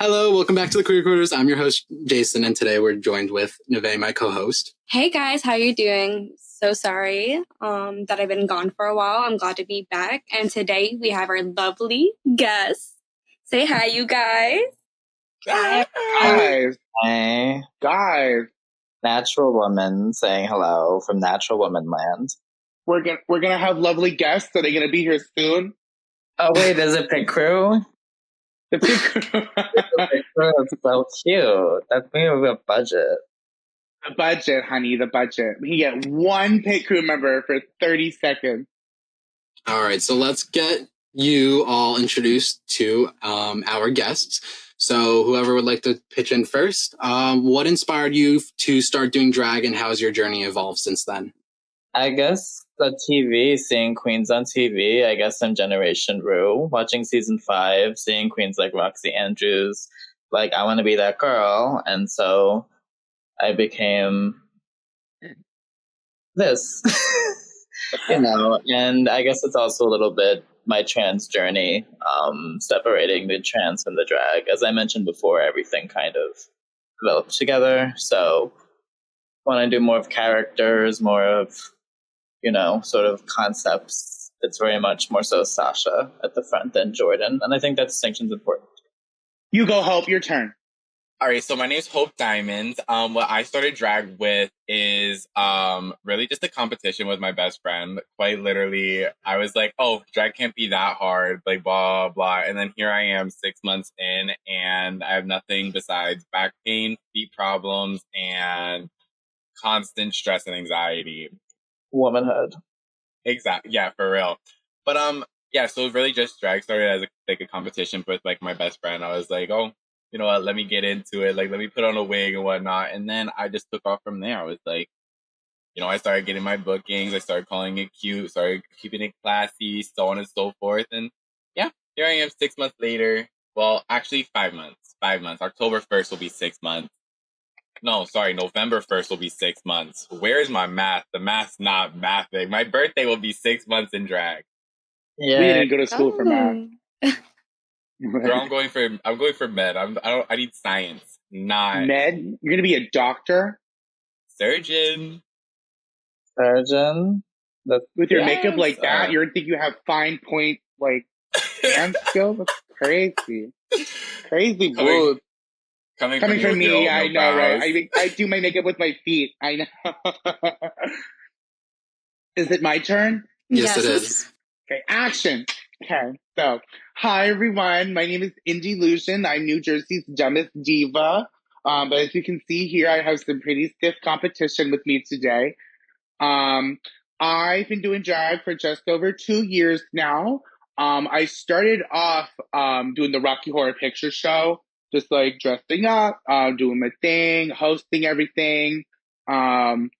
Hello, welcome back to the Queer Quarters. I'm your host, Jason, and today we're joined with Nevaeh, my co-host. Hey guys, how you doing? So sorry that I've been gone for a while. I'm glad to be back. And today we have our lovely guest. Say hi, you guys. Guys. Hey. Guys. Natural Woman saying hello from Natural Woman Land. We're gonna have lovely guests. Are they gonna be here soon? Oh wait, is it Pit Crew? The Pit Crew. The Pit Crew is so cute. That's me with a budget. The budget, honey, the budget. We get one Pit Crew member for 30 seconds. All right, so let's get you all introduced to our guests. So whoever would like to pitch in first, what inspired you to start doing drag and how has your journey evolved since then? I guess the TV, seeing queens on TV, I guess I'm Generation Rue, watching season 5, seeing queens like Roxy Andrews, like I want to be that girl, and so I became this, and I guess it's also a little bit my trans journey, separating the trans from the drag. As I mentioned before, everything kind of developed together, so when I do more of characters, more of sort of concepts, it's very much more so Sasha at the front than Jordan. And I think that distinction's important. You go, Hope, your turn. All right, so my name is Hope Diamond. What I started drag with is really just a competition with my best friend. Quite literally, I was like, oh, drag can't be that hard, like blah, blah. And then here I am 6 months in, and I have nothing besides back pain, feet problems, and constant stress and anxiety. Womanhood. Exactly. Yeah, for real. But yeah, so really just drag started as a competition with like my best friend. I was like, oh, you know what, let me get into it. Like, let me put on a wig and whatnot. And then I just took off from there. I was like, I started getting my bookings. I started calling it cute, started keeping it classy, so on and so forth. And yeah, here I am 6 months later. Well, actually 5 months. 5 months. October 1st will be 6 months. No, sorry, November 1st will be 6 months. Where is my math? The math's not mathing. My birthday will be 6 months in drag. Yeah. We didn't go to school for math. Girl, I'm going for med. I need science. Not med. You're gonna be a doctor? Surgeon. With your makeup like that, you think you have fine point like hand skills? That's crazy. Crazy boobs. Coming from me, I know, right? I do my makeup with my feet. I know. Is it my turn? Yes, it is. Okay, action. Okay, so hi everyone. My name is Indie Lucian. I'm New Jersey's dumbest diva. But as you can see here, I have some pretty stiff competition with me today. I've been doing drag for just over 2 years now. I started off doing the Rocky Horror Picture Show. Just like dressing up, doing my thing, hosting everything. And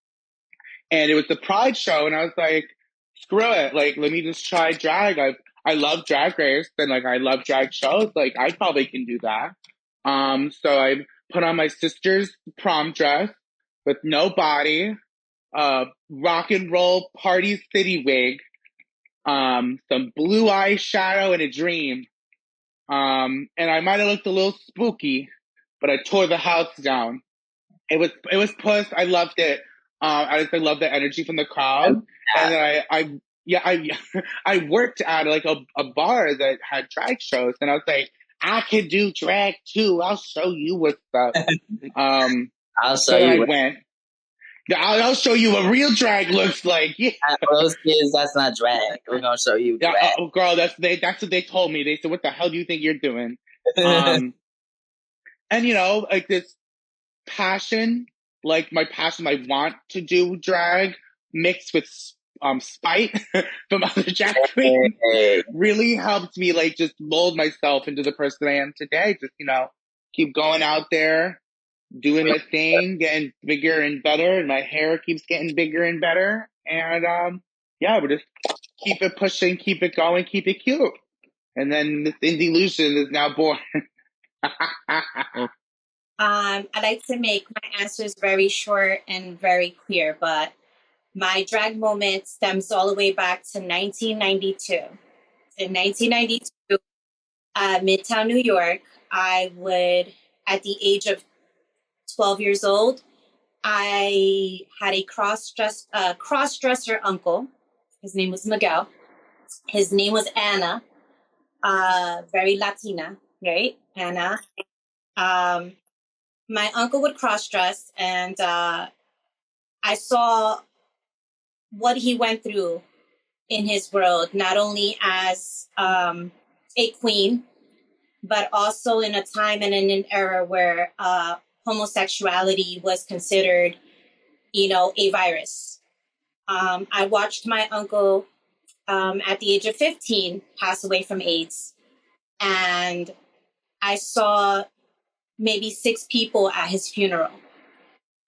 it was the Pride show, and I was like, screw it. Like, let me just try drag. I love Drag Race, and like I love drag shows. Like, I probably can do that. So I put on my sister's prom dress with no body, rock and roll Party City wig, some blue eyeshadow and a dream. And I might have looked a little spooky, but I tore the house down. It was puss. I loved it. I love the energy from the crowd. And then I worked at like a bar that had drag shows, and I was like, I can do drag too. I'll show you what's up. I'll show you what real drag looks like. Yeah. Those kids, that's not drag. We're gonna show you drag. Yeah, oh, girl, that's what they told me. They said, "What the hell do you think you're doing?" And like this passion, like my passion, I want to do drag mixed with spite from other drag queens, really helped me like just mold myself into the person I am today. Just keep going out there, doing my thing, getting bigger and better, and my hair keeps getting bigger and better. And we're just keep it pushing, keep it going, keep it cute. And then this Indie Lucian is now born. I like to make my answers very short and very clear, but my drag moment stems all the way back to 1992. In 1992, Midtown New York, I would, at the age of 12 years old, I had a cross-dresser uncle. His name was Miguel. His name was Anna, very Latina, right? Anna. My uncle would cross-dress, and I saw what he went through in his world, not only as a queen, but also in a time and in an era where homosexuality was considered, a virus. I watched my uncle at the age of 15 pass away from AIDS. And I saw maybe 6 people at his funeral.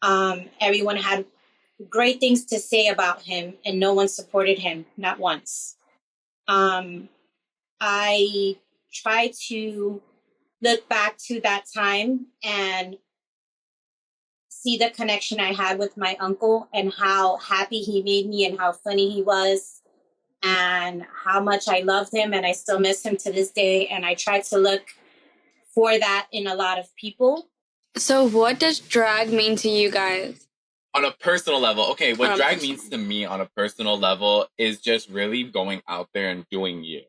Everyone had great things to say about him, and no one supported him, not once. I try to look back to that time and see the connection I had with my uncle and how happy he made me and how funny he was and how much I loved him, and I still miss him to this day. And I try to look for that in a lot of people. So what does drag mean to you guys? On a personal level, okay, what drag means to me on a personal level is just really going out there and doing you.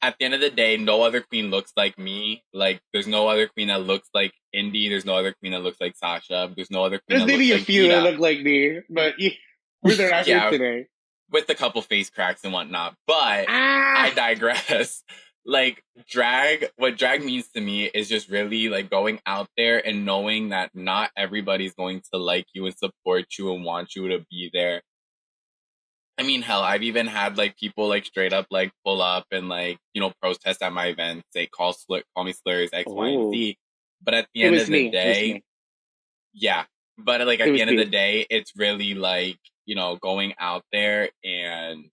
At the end of the day, no other queen looks like me. Like, there's no other queen that looks like Indy. There's no other queen that looks like Sasha. There's no other queen There's that looks maybe a like few that Gita. look like me, but they're not here today. With a couple face cracks and whatnot. But I digress. Like, what drag means to me is just really, like, going out there and knowing that not everybody's going to like you and support you and want you to be there. I mean, hell, I've even had, like, people, like, straight up, like, pull up and, like, protest at my event, say, call me slurs, X, Y, and Z. But at the end of the day, yeah. But, like, at the end of the day, it's really, like, going out there and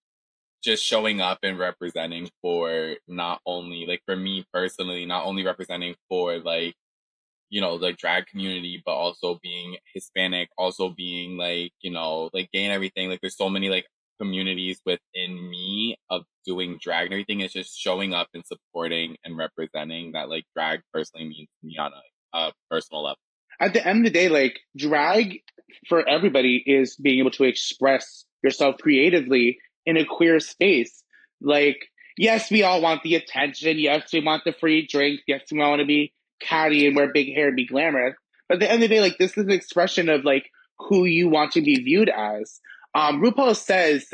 just showing up and representing for not only, like, for me personally, not only representing for, like, the drag community, but also being Hispanic, also being, like, like, gay and everything. Like, there's so many, like, communities within me of doing drag and everything. It's just showing up and supporting and representing that, like, drag personally means to me on a personal level. At the end of the day, like, drag for everybody is being able to express yourself creatively in a queer space. Like, yes, we all want the attention. Yes, we want the free drinks. Yes, we want to be catty and wear big hair and be glamorous. But at the end of the day, like, this is an expression of, like, who you want to be viewed as. RuPaul says,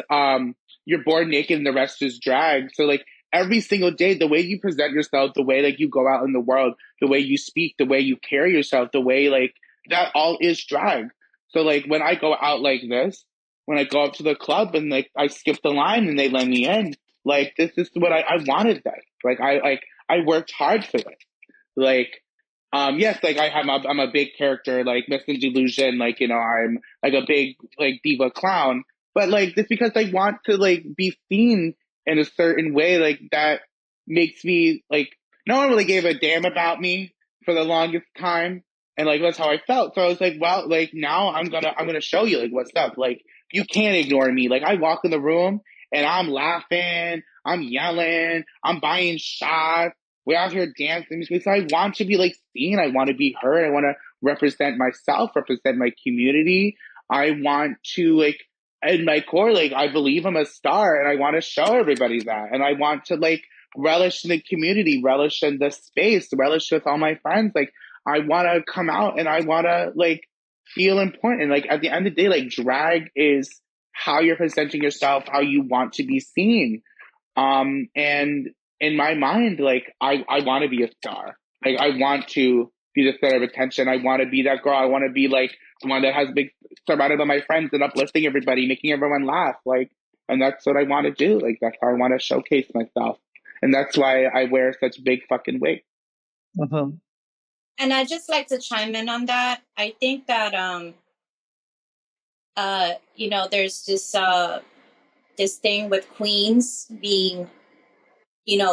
you're born naked and the rest is drag. So, like, every single day, the way you present yourself, the way, like, you go out in the world, the way you speak, the way you carry yourself, the way, like, that all is drag. So, like, when I go out like this, when I go up to the club and, like, I skip the line and they let me in, like, this is what I wanted that. Like, I worked hard for this. Like, yes, like, I'm a big character, like, Miss Delusion, like, I'm, like, a big, like, diva clown. But, like, just because I want to, like, be seen in a certain way, like, that makes me, like, no one really gave a damn about me for the longest time. And, like, that's how I felt. So I was like, well, like, now I'm gonna show you, like, what's up. Like, you can't ignore me. Like, I walk in the room and I'm laughing, I'm yelling, I'm buying shots. We're out here dancing because I want to be, like, seen. I want to be heard. I want to represent myself, represent my community. I want to, like, in my core, like, I believe I'm a star and I want to show everybody that. And I want to, like, relish in the community, relish in the space, relish with all my friends. Like, I want to come out and I want to, like, feel important. Like, at the end of the day, like, drag is how you're presenting yourself, how you want to be seen. And in my mind, like, I want to be a star. Like, I want to be the center of attention. I want to be that girl. I want to be, like, the one that has big, surrounded by my friends and uplifting everybody, making everyone laugh. Like, and that's what I want to do. Like, that's how I want to showcase myself. And that's why I wear such big fucking wigs. Mm-hmm. And I'd just like to chime in on that. I think that, there's this thing with queens being,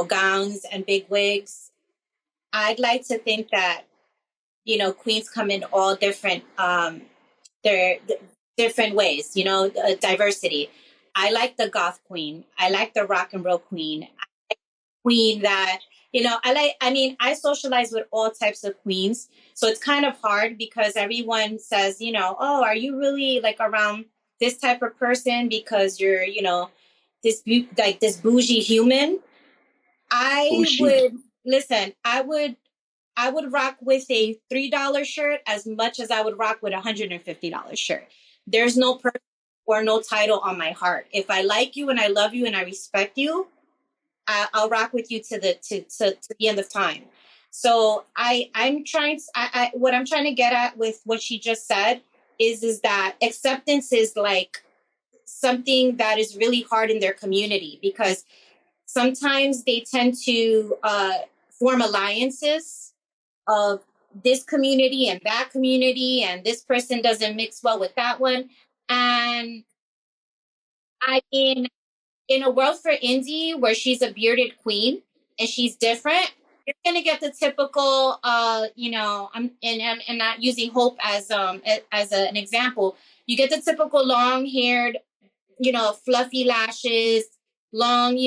gowns and big wigs. I'd like to think that, queens come in all different, they're different ways, diversity. I like the goth queen. I like the rock and roll queen. I like the queen that, I socialize with all types of queens. So it's kind of hard because everyone says, oh, are you really like around this type of person because you're, this bougie human? I Bushi. would listen, I would rock with a $3 shirt as much as I would rock with $150 shirt. There's no person or no title on my heart. If I like you and I love you and I respect you, I'll rock with you to the end of time. So what I'm trying to get at with what she just said is that acceptance is like something that is really hard in their community because sometimes they tend to form alliances of this community and that community, and this person doesn't mix well with that one. And I mean, in a world for Indy where she's a bearded queen and she's different, you're gonna get the typical, I'm not using Hope as an example. You get the typical long haired, fluffy lashes, long,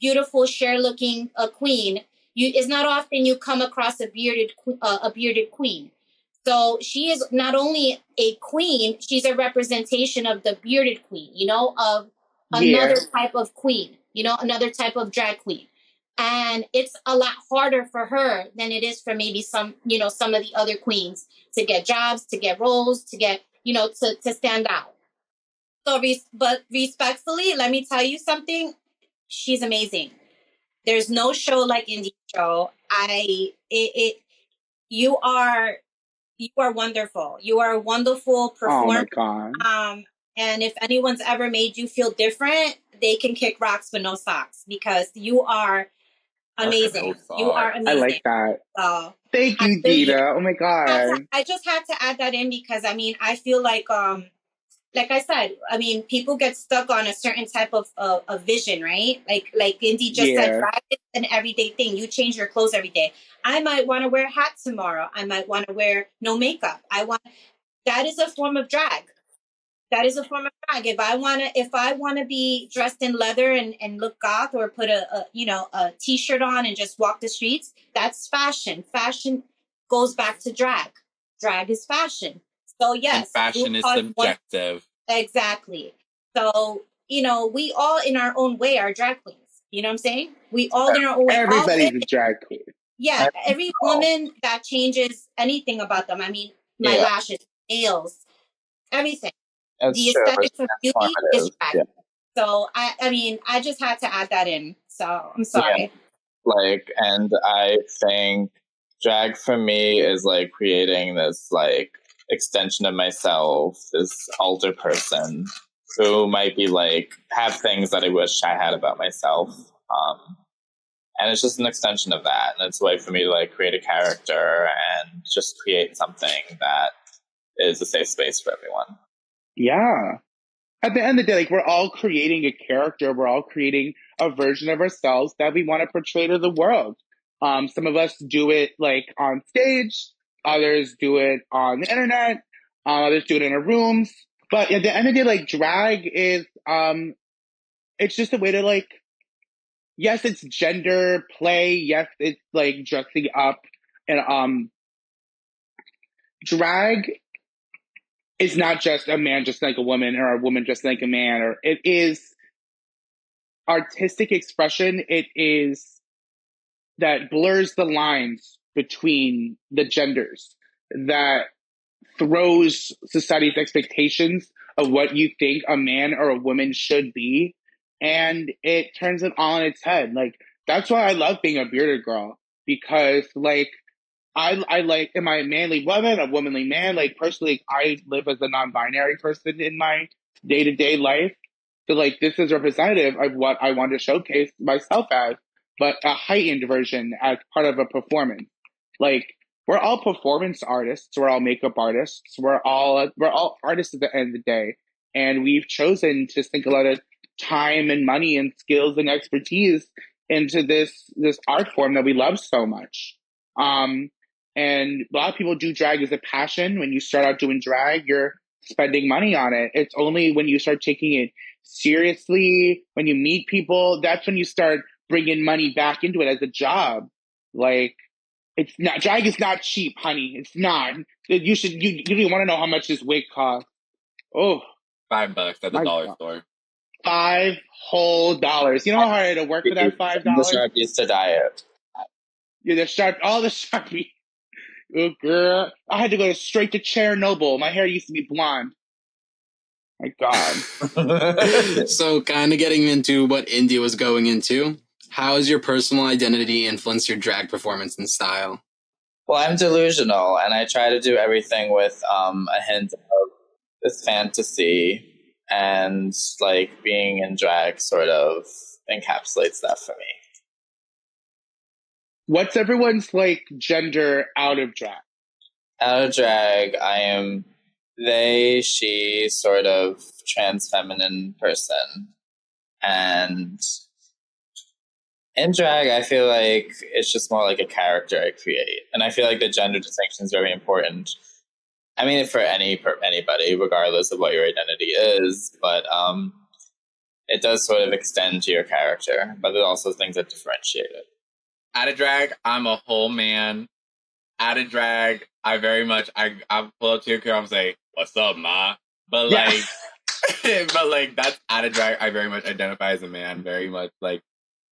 beautiful share looking queen. It's not often you come across a bearded queen. So she is not only a queen, she's a representation of the bearded queen, of Yeah. another type of queen, another type of drag queen. And it's a lot harder for her than it is for maybe some of the other queens to get jobs, to get roles, to get, to stand out. So, but respectfully, let me tell you something. She's amazing. There's no show like Indie Show. You are wonderful. You are a wonderful Oh my performer. God. And if anyone's ever made you feel different, they can kick rocks with no socks because you are amazing. You are I amazing. like that. So Thank you, Dita. Oh my God. I just had to add that in because I feel like I said, people get stuck on a certain type of vision, right? Like Indy just said, Yeah. drag is an everyday thing. You change your clothes every day. I might want to wear a hat tomorrow. I might want to wear no makeup. That is a form of drag. That is a form of drag. If I wanna be dressed in leather and look goth or put a t-shirt on and just walk the streets, that's fashion. Fashion goes back to drag. Drag is fashion. So And yes, fashion is subjective. exactly. So, we all in our own way are drag queens. You know what I'm saying? We all in our own way. All Everybody's women, a drag queen. yeah, every woman that changes anything about them. My Yeah, lashes, nails, everything. it's The true. It's aesthetics of beauty is transformative. drag. Yeah. So I just had to add that in. So I'm Yeah. sorry. And I think drag for me is like creating this like extension of myself, this alter person who might be like have things that I wish I had about myself. And it's just an extension of that. And it's a way for me to like create a character and just create something that is a safe space for everyone. Yeah. At the end of the day, like we're all creating a character. We're all creating a version of ourselves that we want to portray to the world. Some of us do it like on stage. Others do it on the internet. Others do it in our rooms. But at the end of the day, like drag is, it's just a way to like, yes, it's gender play. Yes, it's like dressing up, and drag is not just a man just like a woman or a woman just like a man, or it is artistic expression. It is that blurs the lines between the genders, that throws society's expectations of what you think a man or a woman should be, and it turns it all on its head. Like that's why I love being a bearded girl, because like I like, am I a manly woman, a womanly man? Like personally, I live as a non-binary person in my day-to-day life. So like this is representative of what I want to showcase myself as, but a heightened version as part of a performance. Like we're all performance artists, we're all makeup artists, we're all artists at the end of the day. And we've chosen to sink a lot of time and money and skills and expertise into this art form that we love so much. Um, and a lot of people do drag as a passion. When you start out doing drag, you're spending money on it. It's only when you start taking it seriously, when you meet people, that's when you start bringing money back into it as a job. Like, it's not, drag is not cheap, honey. It's not. You don't even want to know how much this wig costs. Oh, $5 at the my dollar God. store. $5 whole. You know how hard I had to work for that $5? The Sharpies to diet. Yeah, all the Sharpie. Oh, girl. I had to go straight to Chernobyl. My hair used to be blonde. My God. So, kind of getting into what India was going into, how has your personal identity influenced your drag performance and style? Well, I'm delusional, and I try to do everything with a hint of this fantasy, and like being in drag sort of encapsulates that for me. What's everyone's like gender out of drag? Out of drag, I am they, she, sort of trans feminine person. And in drag, I feel like it's just more like a character I create. And I feel like the gender distinction is very important. I mean, for anybody, regardless of what your identity is, but it does sort of extend to your character, but there are also things that differentiate it. Out of drag, I'm a whole man. Out of drag, I very much I pull up to your car and say, "What's up, ma?" But like, but like that's out of drag. I very much identify as a man. Very much like,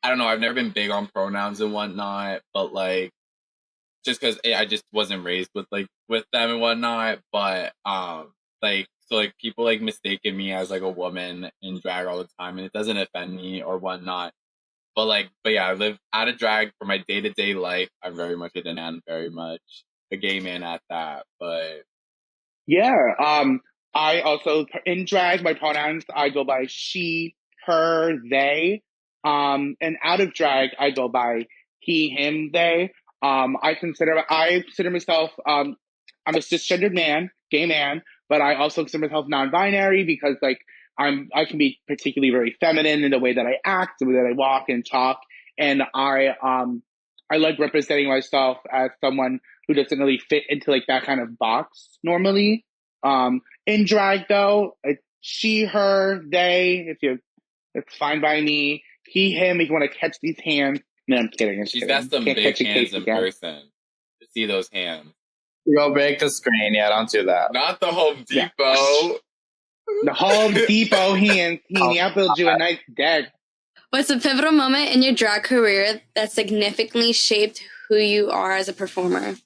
I don't know. I've never been big on pronouns and whatnot, but like, just because I just wasn't raised with them and whatnot. But like so like people like mistaken me as like a woman in drag all the time, and it doesn't offend me or whatnot. But yeah, I live out of drag for my day-to-day life. I'm very much a man, very much a gay man at that. But Yeah. I also, in drag, my pronouns, I go by she, her, they. And out of drag, I go by he, him, they. I consider myself, I'm a cisgendered man, gay man, but I also consider myself non-binary because like I can be particularly very feminine in the way that I act, the way that I walk and talk. And I like representing myself as someone who doesn't really fit into like that kind of box normally. In drag though, it's she, her, they. It's fine by me. He, him. If you want to catch these hands, no, I'm kidding. she's got some Can't big catch a hands case in again. person. To see those hands. You'll break the screen. Yeah, don't do that. Not the Home Yeah. Depot. The Home Depot hands. I'll build you a nice deck. What's a pivotal moment in your drag career that significantly shaped who you are as a performer?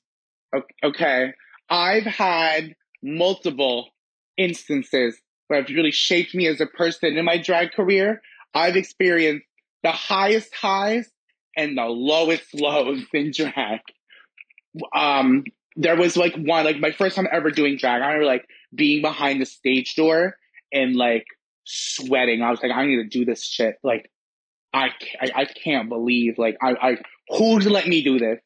Okay. I've had multiple instances where have really shaped me as a person in my drag career. I've experienced the highest highs and the lowest lows in drag. There was like my first time ever doing drag. I remember like being behind the stage door and like sweating. I was like, I need to do this shit. Like, I can't believe like who's let me do this?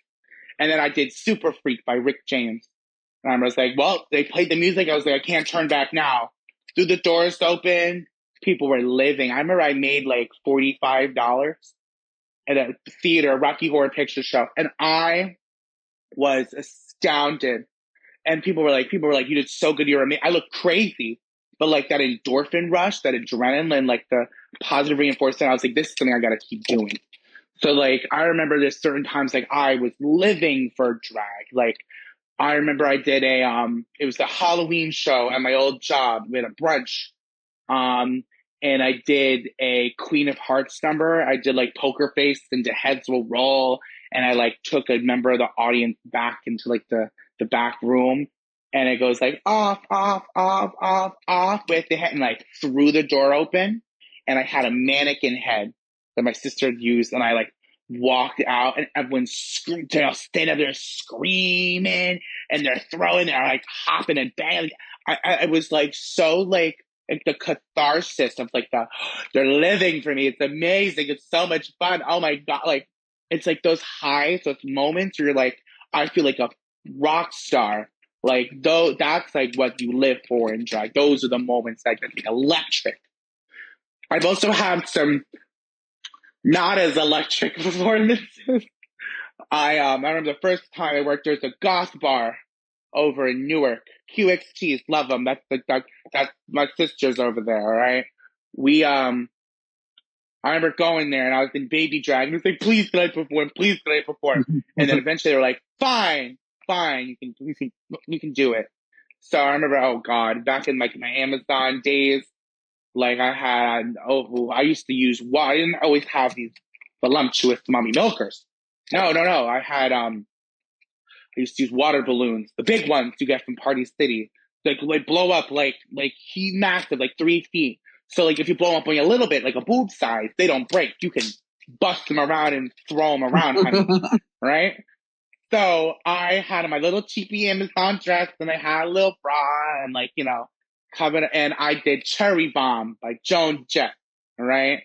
And then I did Super Freak by Rick James. And I was like, well, they played the music. I was like, I can't turn back now. Threw the doors open. People were living. I remember I made like $45 at a theater, a Rocky Horror Picture Show. And I was astounded. And people were like, you did so good. You're amazing. I look crazy. But like that endorphin rush, that adrenaline, like the positive reinforcement, I was like, this is something I got to keep doing. So like, I remember there's certain times like I was living for drag. Like I remember I did it was a Halloween show at my old job. We had a brunch. And I did a Queen of Hearts number. I did like Poker Face and the heads will roll. And I like took a member of the audience back into like the back room. And it goes like off, off, off, off, off with the head and like threw the door open. And I had a mannequin head that my sister had used. And I like walked out and everyone's standing up there screaming and they're throwing, they're like hopping and banging. I was like so like the catharsis of like they're living for me. It's amazing. It's so much fun. Oh my God. Like it's like those highs, those moments where you're like, I feel like a rock star. Like though that's like what you live for in drag. Those are the moments that get like electric. I've also had some not as electric performances. I remember the first time I worked there was a goth bar over in Newark. QXTs, love them. That's my sister's over there. All right, we I remember going there and I was in baby drag and it was like, please can I perform? Please can I perform? And then eventually they were like, fine, you can do it. So I remember, oh God, back in like my Amazon days, like I used to use, I didn't always have these voluptuous mommy milkers. No. I used to use water balloons, the big ones you get from Party City. Like blow up like heat massive, like 3 feet. So like if you blow up only a little bit, like a boob size, they don't break. You can bust them around and throw them around, honey. Right? So I had my little cheapy Amazon dress and I had a little bra and like, covered, and I did Cherry Bomb by Joan Jett. All right?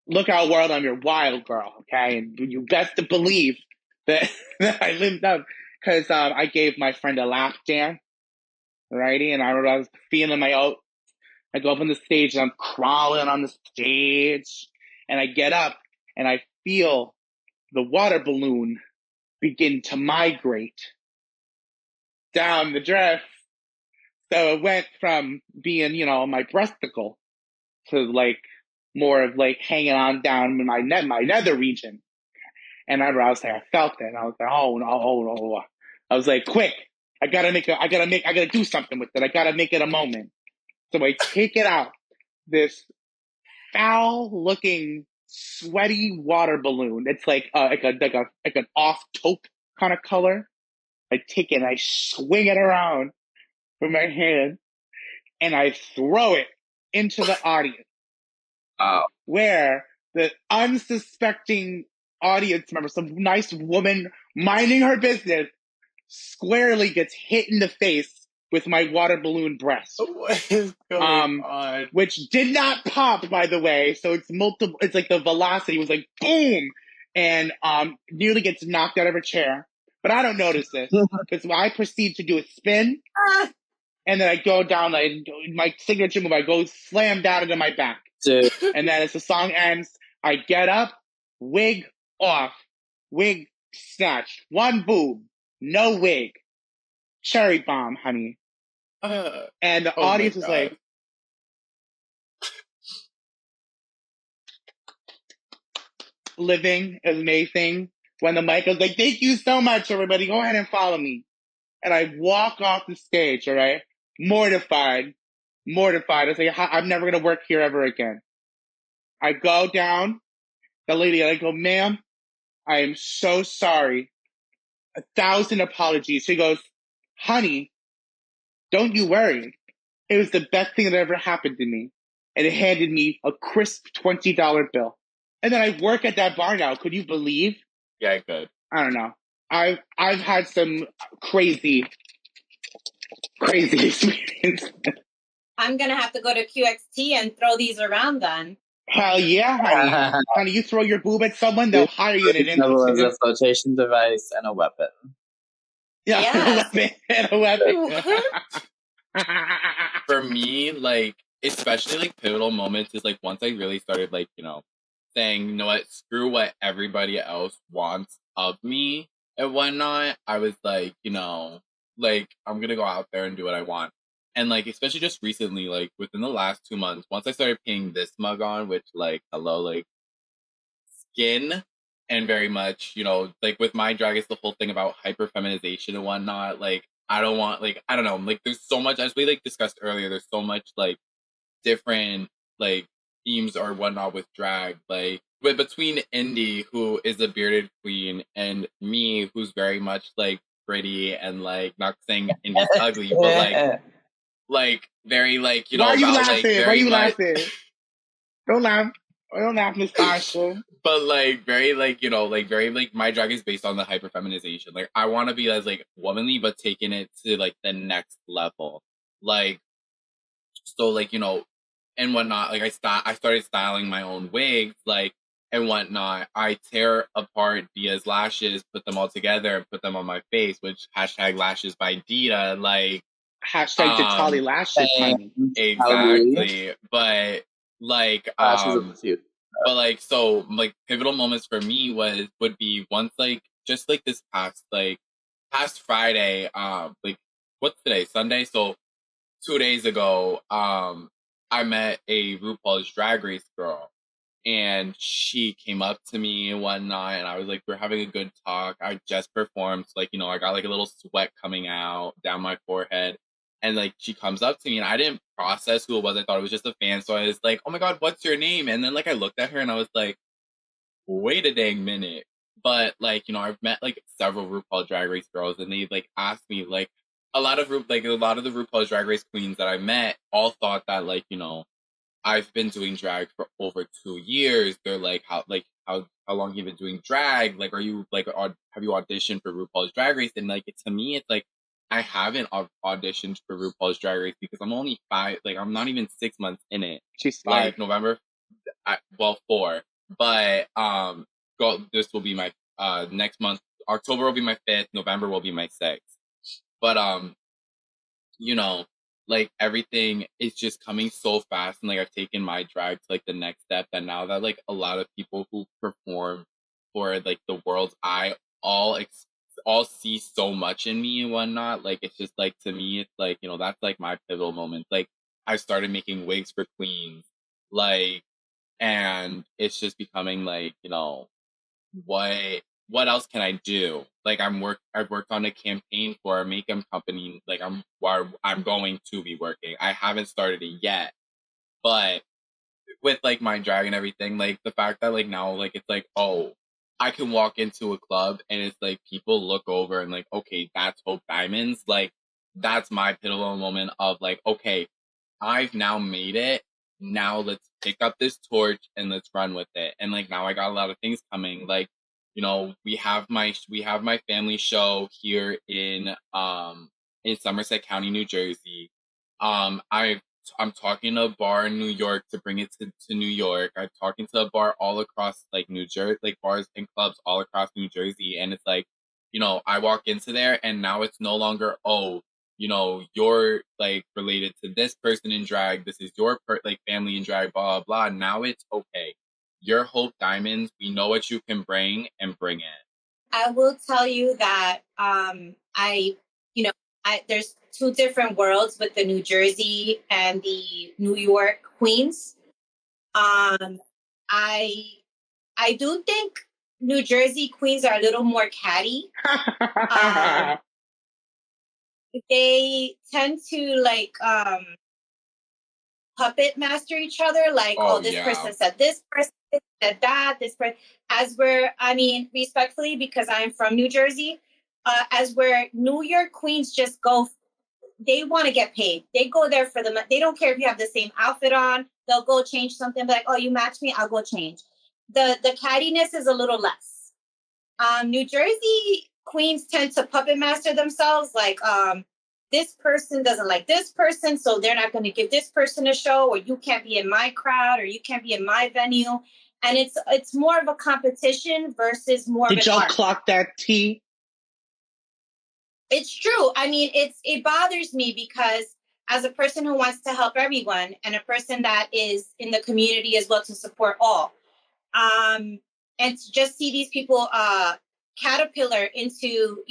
Look out, world, I'm your wild girl, okay? And you best to believe that, that I lived up because I gave my friend a lap dance, righty? And I was feeling my oats. I go up on the stage and I'm crawling on the stage, and I get up and I feel the water balloon begin to migrate down the dress. So it went from being, my breasticle to like more of like hanging on down in my nether region. And I was like, I felt it. And I was like, oh no. I was like, quick, I gotta do something with it. I gotta make it a moment. So I take it out, this foul looking, sweaty water balloon. It's like an off taupe kind of color. I take it and I swing it around with my hand and I throw it into the audience. Where the unsuspecting audience member, some nice woman minding her business, squarely gets hit in the face with my water balloon breast. What is going on? Which did not pop, by the way. So it's multiple. It's like the velocity was like boom, and nearly gets knocked out of her chair. But I don't notice this because I proceed to do a spin, and then I go down. My signature move, I go slam down into my back. Dude. And then as the song ends, I get up, wig off, wig snatched, one boob, no wig, Cherry Bomb, honey. And the audience was like, living amazing. When the mic was like, thank you so much, everybody. Go ahead and follow me. And I walk off the stage, all right? Mortified. I was like, I'm never going to work here ever again. I go down, the lady, and I go, ma'am, I am so sorry. 1,000 apologies. She goes, honey, don't you worry. It was the best thing that ever happened to me. And it handed me a crisp $20 bill. And then I work at that bar now. Could you believe? Yeah, I could. I don't know. I've had some crazy experience. I'm gonna have to go to QXT and throw these around then. Hell yeah, honey. Honey, you throw your boob at someone, they'll hire you in an instant. A flotation device and a weapon. Yeah, yes. a weapon. For me, like, especially like pivotal moments is like once I really started like, saying, you know what, screw what everybody else wants of me and whatnot. I was like, like I'm gonna go out there and do what I want. And like, especially just recently, like within the last 2 months, once I started putting this mug on, which like, hello, like skin, and very much, like with my drag, it's the whole thing about hyper feminization and whatnot. Like, I don't want, like, I don't know, like there's so much, as we like discussed earlier, there's so much like different like themes or whatnot with drag, like but between Indy, who is a bearded queen, and me, who's very much like pretty and like not saying Indy's ugly, but like very like Why are you about, laughing? like, Why are you much... laughing? Don't laugh. Don't laugh, Miss Tasha. But like very like like very like my drag is based on the hyper feminization. Like I want to be as like womanly, but taking it to like the next level. Like so like and whatnot. Like I started styling my own wigs, like and whatnot. I tear apart Dia's lashes, put them all together, and put them on my face. Which hashtag lashes by Dia, like hashtag Detali lashes, honey. Exactly, but like but like so like pivotal moments for me would be once like just like this past Friday, like what's today, Sunday, so 2 days ago, I met a RuPaul's Drag Race girl, and she came up to me and whatnot, and I was like, we're having a good talk. I just performed, so, like, you know, I got like a little sweat coming out down my forehead, and like she comes up to me, and I didn't process who it was. I thought it was just a fan, so I was like, oh my god, what's your name? And then like I looked at her and I was like, wait a dang minute. But like, you know, I've met like several RuPaul Drag Race girls, and they like asked me like a lot of the RuPaul's Drag Race queens that I met all thought that, like, you know, I've been doing drag for over 2 years. They're like, how long have you been doing drag? Like, are you like have you auditioned for RuPaul's Drag Race? And like, to me, it's like I haven't auditioned for RuPaul's Drag Race because I'm only I'm not even 6 months in it. She's 5. Like November, well, 4. But this will be my next month. October will be my 5th. November will be my 6th. But you know, like everything is just coming so fast, and like I've taken my drag to like the next step, that now that like a lot of people who perform for like the world's eye all see so much in me and whatnot. Like, it's just like, to me, it's like, you know, that's like my pivotal moment. Like, I started making wigs for queens, like, and it's just becoming like, you know, what else can I do? Like, I've worked on a campaign for a makeup company. Like, I'm going to be working. I haven't started it yet, but with like my drag and everything, like the fact that like now, like, it's like, oh, I can walk into a club and it's like people look over and like, okay, that's Hope Diamonds. Like, that's my pivotal moment of like, okay, I've now made it. Now let's pick up this torch and let's run with it. And like, now I got a lot of things coming. Like, you know, we have my family show here in Somerset County, New Jersey. I'm talking to a bar in New York to bring it to New York. I'm talking to a bar all across like New Jersey, like bars and clubs all across New Jersey. And it's like, you know, I walk into there and now it's no longer, oh, you know, you're like related to this person in drag. This is your like family in drag, blah, blah, blah. Now it's okay. You're Hope Diamonds. We know what you can bring, and bring it. I will tell you that there's two different worlds with the New Jersey and the New York queens. I I do think New Jersey queens are a little more catty. They tend to like puppet master each other. Like, oh, this person said this, person said that, this person. As we're, I mean, respectfully, because I'm from New Jersey, as where New York queens just go, they want to get paid. They go there for the, they don't care if you have the same outfit on. They'll go change something, like, oh, you match me, I'll go change. The cattiness is a little less. New Jersey queens tend to puppet master themselves. Like, this person doesn't like this person, so they're not going to give this person a show, or you can't be in my crowd, or you can't be in my venue. And it's more of a competition versus more Did of an y'all art. clock that tea? It's true. I mean, it bothers me because as a person who wants to help everyone and a person that is in the community as well to support all, and to just see these people caterpillar into,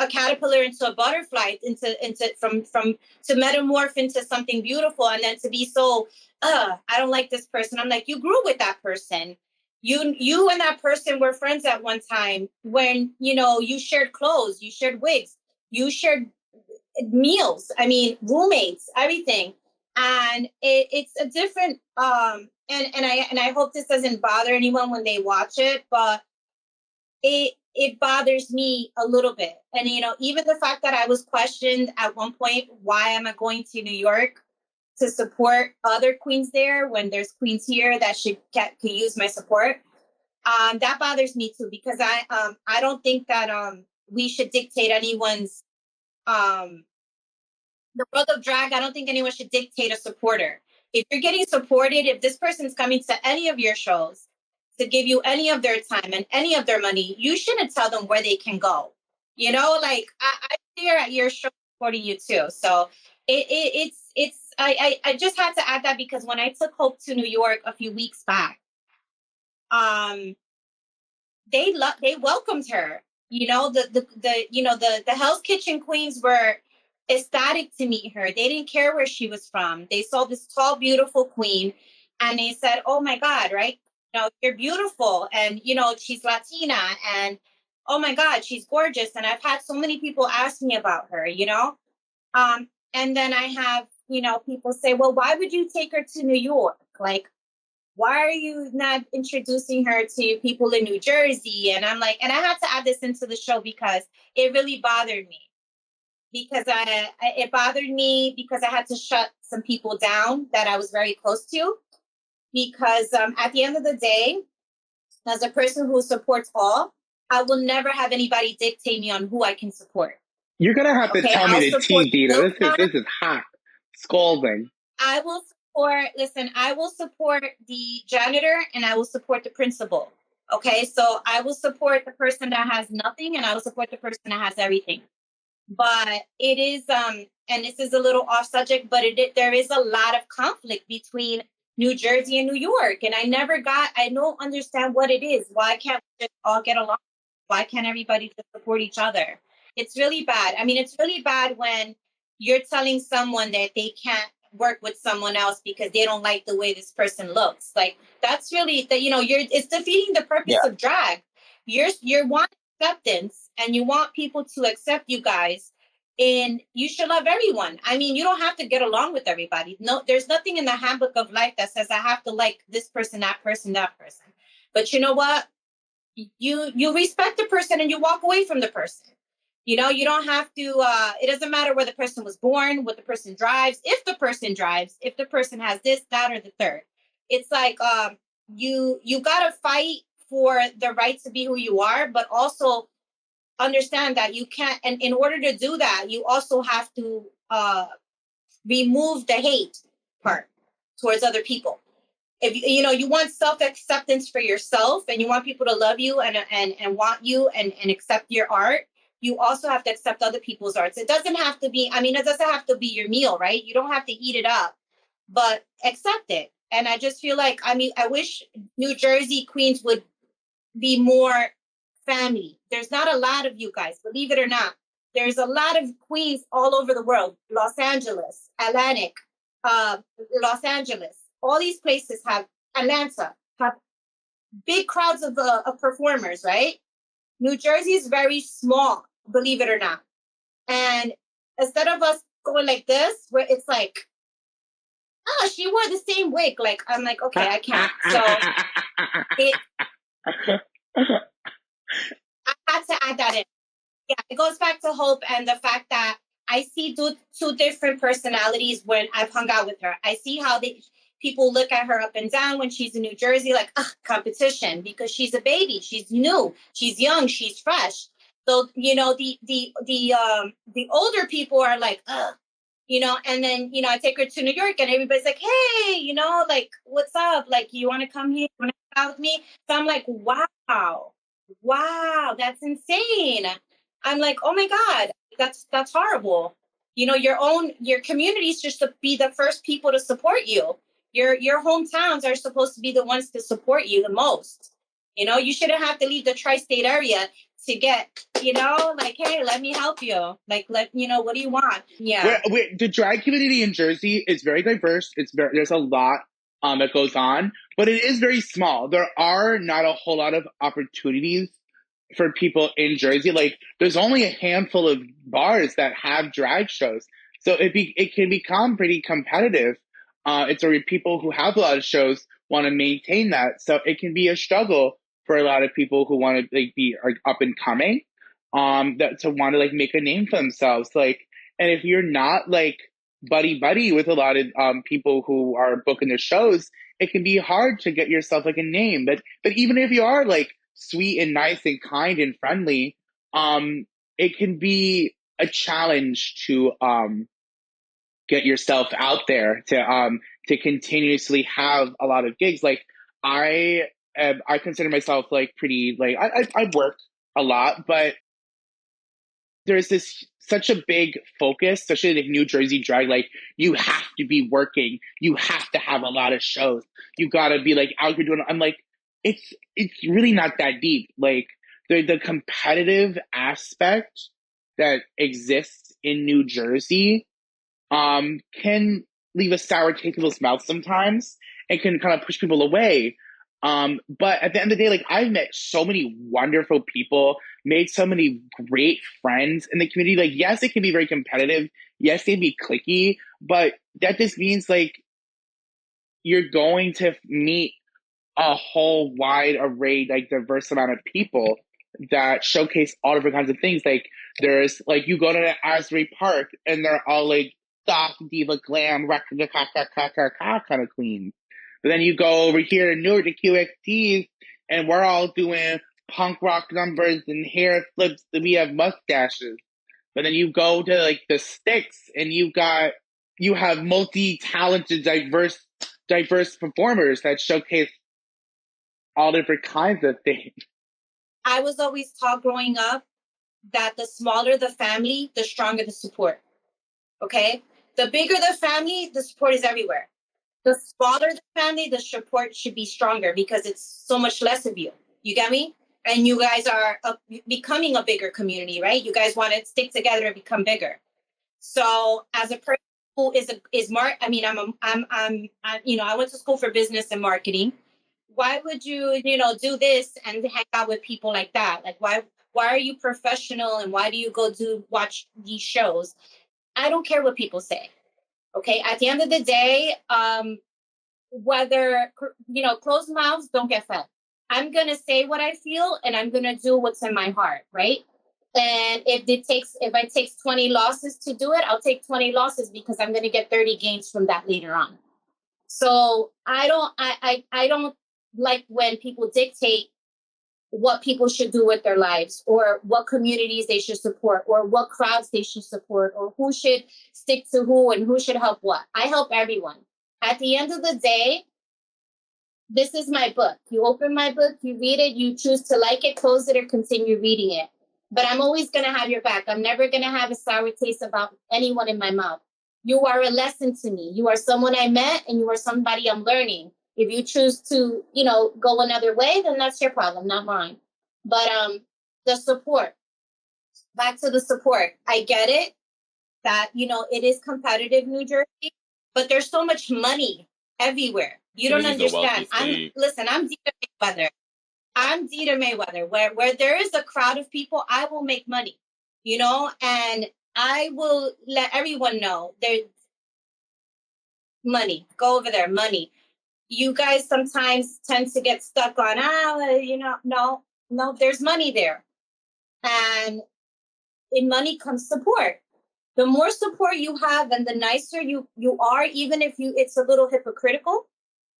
a caterpillar into a butterfly, into from to metamorph into something beautiful, and then to be so, I don't like this person. I'm like, you grew with that person. You and that person were friends at one time when, you shared clothes, you shared wigs, you shared meals. I mean, roommates, everything. And it's a different, and I hope this doesn't bother anyone when they watch it, but it bothers me a little bit. And, even the fact that I was questioned at one point, why am I going to New York to support other queens there when there's queens here that could use my support? That bothers me too, because I don't think that we should dictate anyone's the world of drag. I don't think anyone should dictate a supporter. If you're getting supported, if this person's coming to any of your shows to give you any of their time and any of their money, you shouldn't tell them where they can go. Like I'm here at your show supporting you too. So I just had to add that, because when I took Hope to New York a few weeks back, they welcomed her. The Hell's Kitchen queens were ecstatic to meet her. They didn't care where she was from. They saw this tall, beautiful queen, and they said, "Oh my God, right? You're beautiful, and she's Latina, and oh my God, she's gorgeous." And I've had so many people ask me about her, and then I have people say, "Well, why would you take her to New York? Like, why are you not introducing her to people in New Jersey?" And I'm like, and I had to add this into the show because it really bothered me. Because it bothered me because I had to shut some people down that I was very close to. Because at the end of the day, as a person who supports all, I will never have anybody dictate me on who I can support. You're gonna have to Okay, tell me I'll the support tea, Dita. the This is hot, scalding. I will support. Listen, I will support the janitor and I will support the principal. Okay, so I will support the person that has nothing, and I will support the person that has everything. But it is and this is a little off subject, but there is a lot of conflict between New Jersey and New York, and I don't understand what it is. Why can't we just all get along? Why can't everybody just support each other? It's really bad. I mean, it's really bad when you're telling someone that they can't work with someone else because they don't like the way this person looks. Like, that's really it's defeating the Yeah. purpose of drag. You're wanting acceptance, and you want people to accept you guys, and you should love everyone. I mean, you don't have to get along with everybody. No, there's nothing in the handbook of life that says I have to like this person, that person, that person. But you know what? You respect the person and you walk away from the person. You don't have to it doesn't matter where the person was born, what the person drives, if the person drives, if the person has this, that, or the third. It's like you gotta fight for the right to be who you are, but also understand that you can't, and in order to do that, you also have to remove the hate part towards other people. If you want self-acceptance for yourself, and you want people to love you and want you and accept your art, you also have to accept other people's arts. It doesn't have to be, it doesn't have to be your meal, right? You don't have to eat it up, but accept it. And I just feel like, I wish New Jersey Queens would be more family. There's not a lot of you guys, believe it or not. There's a lot of queens all over the world. Los Angeles, Atlantic, Los Angeles. All these places have, Atlanta, have big crowds of performers, right? New Jersey is very small, believe it or not. And instead of us going like this, where it's like, oh, she wore the same wig. Like, I'm like, okay, I can't. So it, I had to add that in. Yeah, it goes back to Hope and the fact that I see two different personalities when I've hung out with her. I see how people look at her up and down when she's in New Jersey, like, competition, because she's a baby, she's new, she's young, she's fresh. So the older people are like, ugh. And then I take her to New York, and everybody's like, hey, like, what's up? Like, you want to come here? You want to hang out with me? So I'm like, wow, that's insane. I'm like, oh my God, that's horrible. Your communities just to be the first people to support you. Your hometowns are supposed to be the ones to support you the most. You shouldn't have to leave the tri-state area to get, like, hey, let me help you. Like, what do you want? Yeah. The drag community in Jersey is very diverse. There's a lot that goes on, but it is very small. There are not a whole lot of opportunities for people in Jersey. Like, there's only a handful of bars that have drag shows, so it can become pretty competitive. It's where people who have a lot of shows want to maintain that, so it can be a struggle for a lot of people who want to be up and coming, that to want to make a name for themselves. And if you're not buddy buddy with a lot of people who are booking their shows, it can be hard to get yourself a name. But even if you are sweet and nice and kind and friendly, it can be a challenge to get yourself out there, to continuously have a lot of gigs. I consider myself pretty I work a lot, but there's such a big focus, especially New Jersey drag. You have to be working, you have to have a lot of shows, you gotta be out here doing. I'm like, it's really not that deep. The competitive aspect that exists in New Jersey can leave a sour taste in people's mouth sometimes. and can kind of push people away. But at the end of the day, like, I've met so many wonderful people, made so many great friends in the community. Like, yes, it can be very competitive. Yes, they can be cliquey, but that just means like you're going to meet a whole wide array, like diverse amount of people that showcase all different kinds of things. Like, there's like, you go to Asbury Park and they're all like soft diva glam kind of queens. But then you go over here in Newark to QXTs and we're all doing punk rock numbers and hair flips and we have mustaches. But then you go to like the sticks and you have multi-talented, diverse performers that showcase all different kinds of things. I was always taught growing up that the smaller the family, the stronger the support. Okay? The bigger the family, the support is everywhere. The smaller the family, the support should be stronger because it's so much less of you. You get me? And you guys are becoming a bigger community, right? You guys want to stick together and become bigger. So, as a person who I mean, I went to school for business and marketing. Why would you, do this and hang out with people like that? Like, why are you professional and why do you go to watch these shows? I don't care what people say. Okay. At the end of the day, whether, closed mouths don't get fed. I'm going to say what I feel and I'm going to do what's in my heart. Right. And if it takes 20 losses to do it, I'll take 20 losses because I'm going to get 30 gains from that later on. So I don't like when people dictate what people should do with their lives or what communities they should support or what crowds they should support or who should stick to who and who should help what. I help everyone. At the end of the day, this is my book. You open my book, you read it, you choose to like it, close it, or continue reading it. But I'm always going to have your back. I'm never going to have a sour taste about anyone in my mouth. You are a lesson to me. You are someone I met and you are somebody I'm learning. If you choose to, go another way, then that's your problem, not mine. But the support, back to the support. I get it that, it is competitive, New Jersey, but there's so much money everywhere. You don't understand. I'm Dita Mayweather. I'm Dita Mayweather. Where there is a crowd of people, I will make money, and I will let everyone know there's money. Go over there, money. You guys sometimes tend to get stuck on, no, there's money there. And in money comes support. The more support you have and the nicer you are, even if it's a little hypocritical,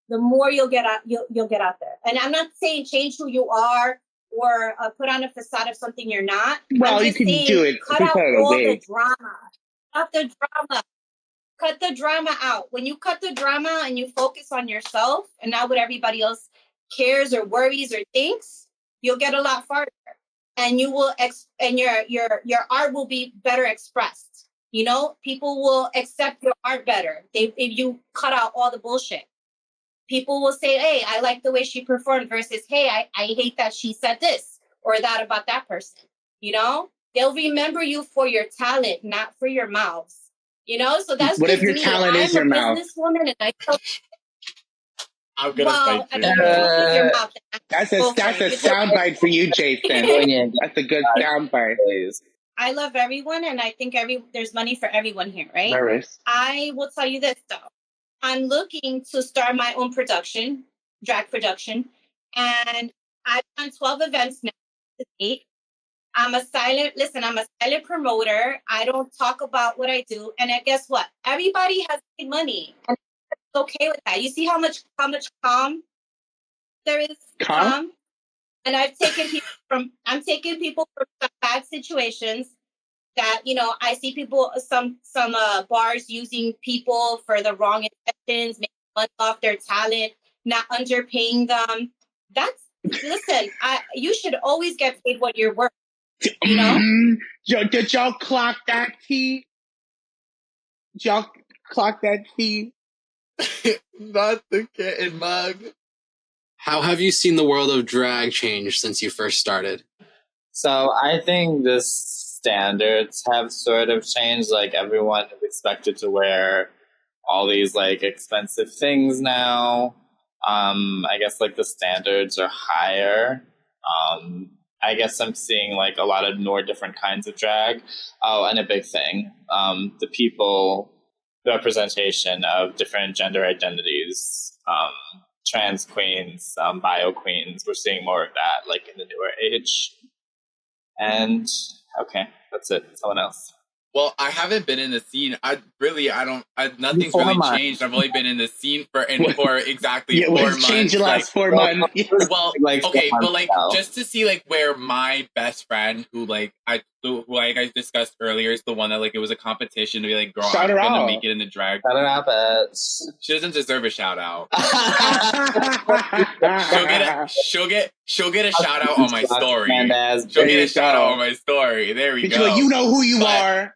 the more you'll get out there. And I'm not saying change who you are or put on a facade of something you're not. Well, I'm you just can saying, do it. cut out all the drama. Cut the drama. Cut the drama out. When you cut the drama and you focus on yourself and not what everybody else cares or worries or thinks, you'll get a lot farther. And you will and your art will be better expressed. People will accept your art better if you cut out all the bullshit. People will say, hey, I like the way she performed versus, hey, I hate that she said this or that about that person. They'll remember you for your talent, not for your mouths. So that's what just if your me. talent is your mouth? I'm a businesswoman and I tell I'm gonna fight you. your mouth. That's a soundbite for you, Jason. That's a good soundbite. I love everyone, and I think there's money for everyone here, right? Nervous. I will tell you this though. I'm looking to start my own production, drag production, and I've done 12 events now to date. I'm a silent promoter. I don't talk about what I do. And guess what? Everybody has made money. And it's okay with that. You see how much calm there is? Calm. And I'm taking people from some bad situations that, I see people, some bars using people for the wrong intentions, making money off their talent, not underpaying them. Listen, you should always get paid what you're worth. Did y'all clock that tea? Did y'all clock that tea? Not the kitten mug. How have you seen the world of drag change since you first started? So I think the standards have sort of changed. Like, everyone is expected to wear all these like expensive things now. I guess like the standards are higher. I guess I'm seeing like a lot of more different kinds of drag. Oh, and a big thing, the people, the representation of different gender identities, trans queens, bio queens. We're seeing more of that, like in the newer age. And okay, that's it. Someone else. Well, I haven't been in the scene. Nothing's really changed. I've only been in the scene for exactly 4 months. Changed the last 4 months. Well, okay, but like just to see like where my best friend, who I discussed earlier, is the one that like it was a competition to be like, girl, I'm gonna make it in the drag. Shout her out, bitch. She doesn't deserve a shout out. She'll get a shout out on my story. She'll get a shout out on my story. There we go. You know who you are.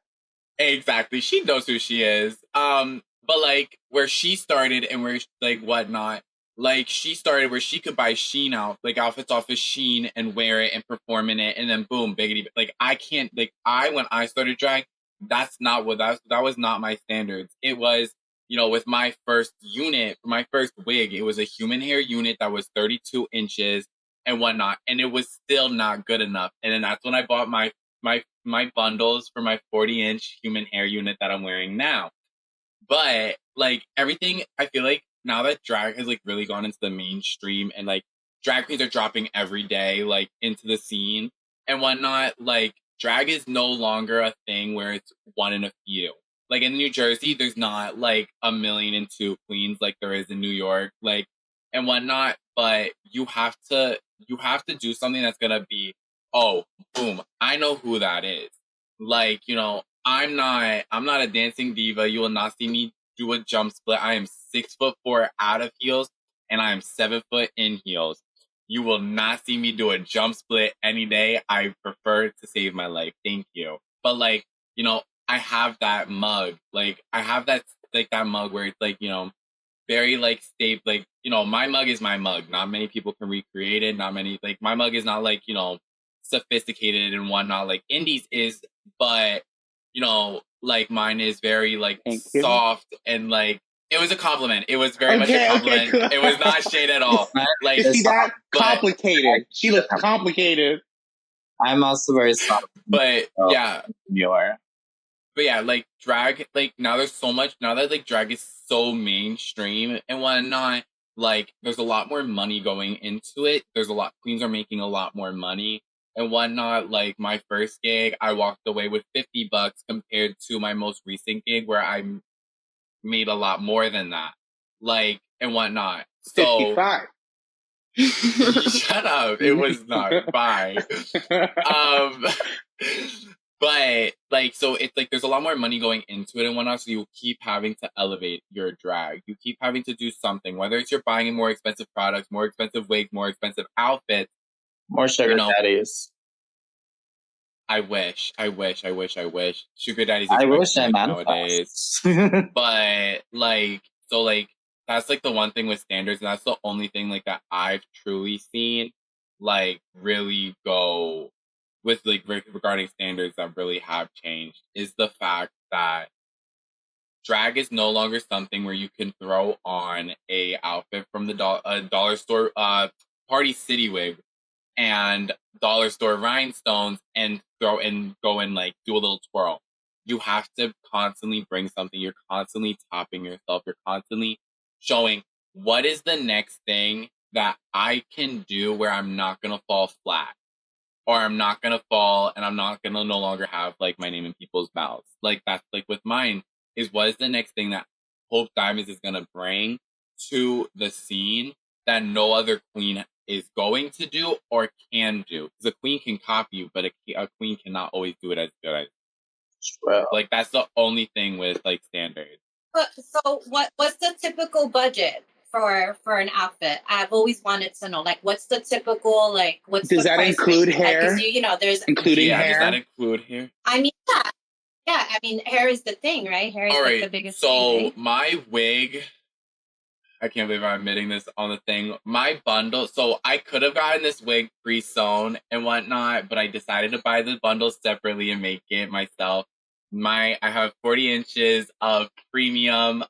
Exactly. She knows who she is. But like where she started and where like whatnot, like she started where she could buy Shein outfits off of Shein and wear it and perform in it, and then boom, biggity. Like I can't when I started drag, that was not my standards. It was, with my first unit, my first wig, it was a human hair unit that was 32 inches and whatnot, and it was still not good enough. And then that's when I bought my bundles for my 40-inch human hair unit that I'm wearing now. But like everything, I feel like now that drag has like really gone into the mainstream and like drag queens are dropping every day like into the scene and whatnot, like drag is no longer a thing where it's one in a few. Like in New Jersey, there's not like 1,000,002 queens like there is in New York, like and whatnot. But you have to do something that's gonna be, oh, boom, I know who that is. Like, I'm not a dancing diva. You will not see me do a jump split. I am 6'4" out of heels, and I am 7 foot in heels. You will not see me do a jump split any day. I prefer to save my life. Thank you. But like, I have that mug. Like I have that mug where it's like, very like stable. Like, my mug is my mug. Not many people can recreate it. Not many, like my mug is not like, sophisticated and whatnot like Indies is, but like mine is very like soft and like it was a compliment. It was very much a compliment. Cool. It was not shade at all. Like you see that complicated. She looks complicated. I'm also very soft. But yeah. You are. But yeah, like drag, like now there's so much, now that like drag is so mainstream and whatnot, like there's a lot more money going into it. Queens are making a lot more money and whatnot. Like my first gig, I walked away with $50 compared to my most recent gig where I made a lot more than that. Like, and whatnot. So 55. Shut up. It was not fine. But like, so it's like there's a lot more money going into it and whatnot. So you keep having to elevate your drag. You keep having to do something, whether it's you're buying more expensive products, more expensive wigs, more expensive outfits, more sugar daddies. I wish. Sugar daddies are expensive nowadays. But like, so like that's like the one thing with standards, and that's the only thing like that I've truly seen like really go with like regarding standards that really have changed is the fact that drag is no longer something where you can throw on a outfit from the dollar store Party City wig and dollar store rhinestones and go and like do a little twirl. You have to constantly bring something. You're constantly topping yourself. You're constantly showing what is the next thing that I can do where I'm not gonna fall flat. Or I'm not gonna fall and I'm not gonna no longer have like my name in people's mouths. Like that's like with mine is what is the next thing that Hope Diamonds is gonna bring to the scene that no other queen is going to do or can do. Because a queen can copy you, but a queen cannot always do it as good as well. Like that's the only thing with like standards. So what's the typical budget for an outfit? I've always wanted to know, like, what's the typical, like, what's does the that price include range? hair? Like, there's including hair. Does that include hair? I mean, yeah. I mean, hair is the thing, right? Hair is like the biggest thing. So right? my wig, I can't believe I'm admitting this on the thing. My bundle, so I could have gotten this wig pre-sewn and whatnot, but I decided to buy the bundle separately and make it myself. I have 40 inches of premium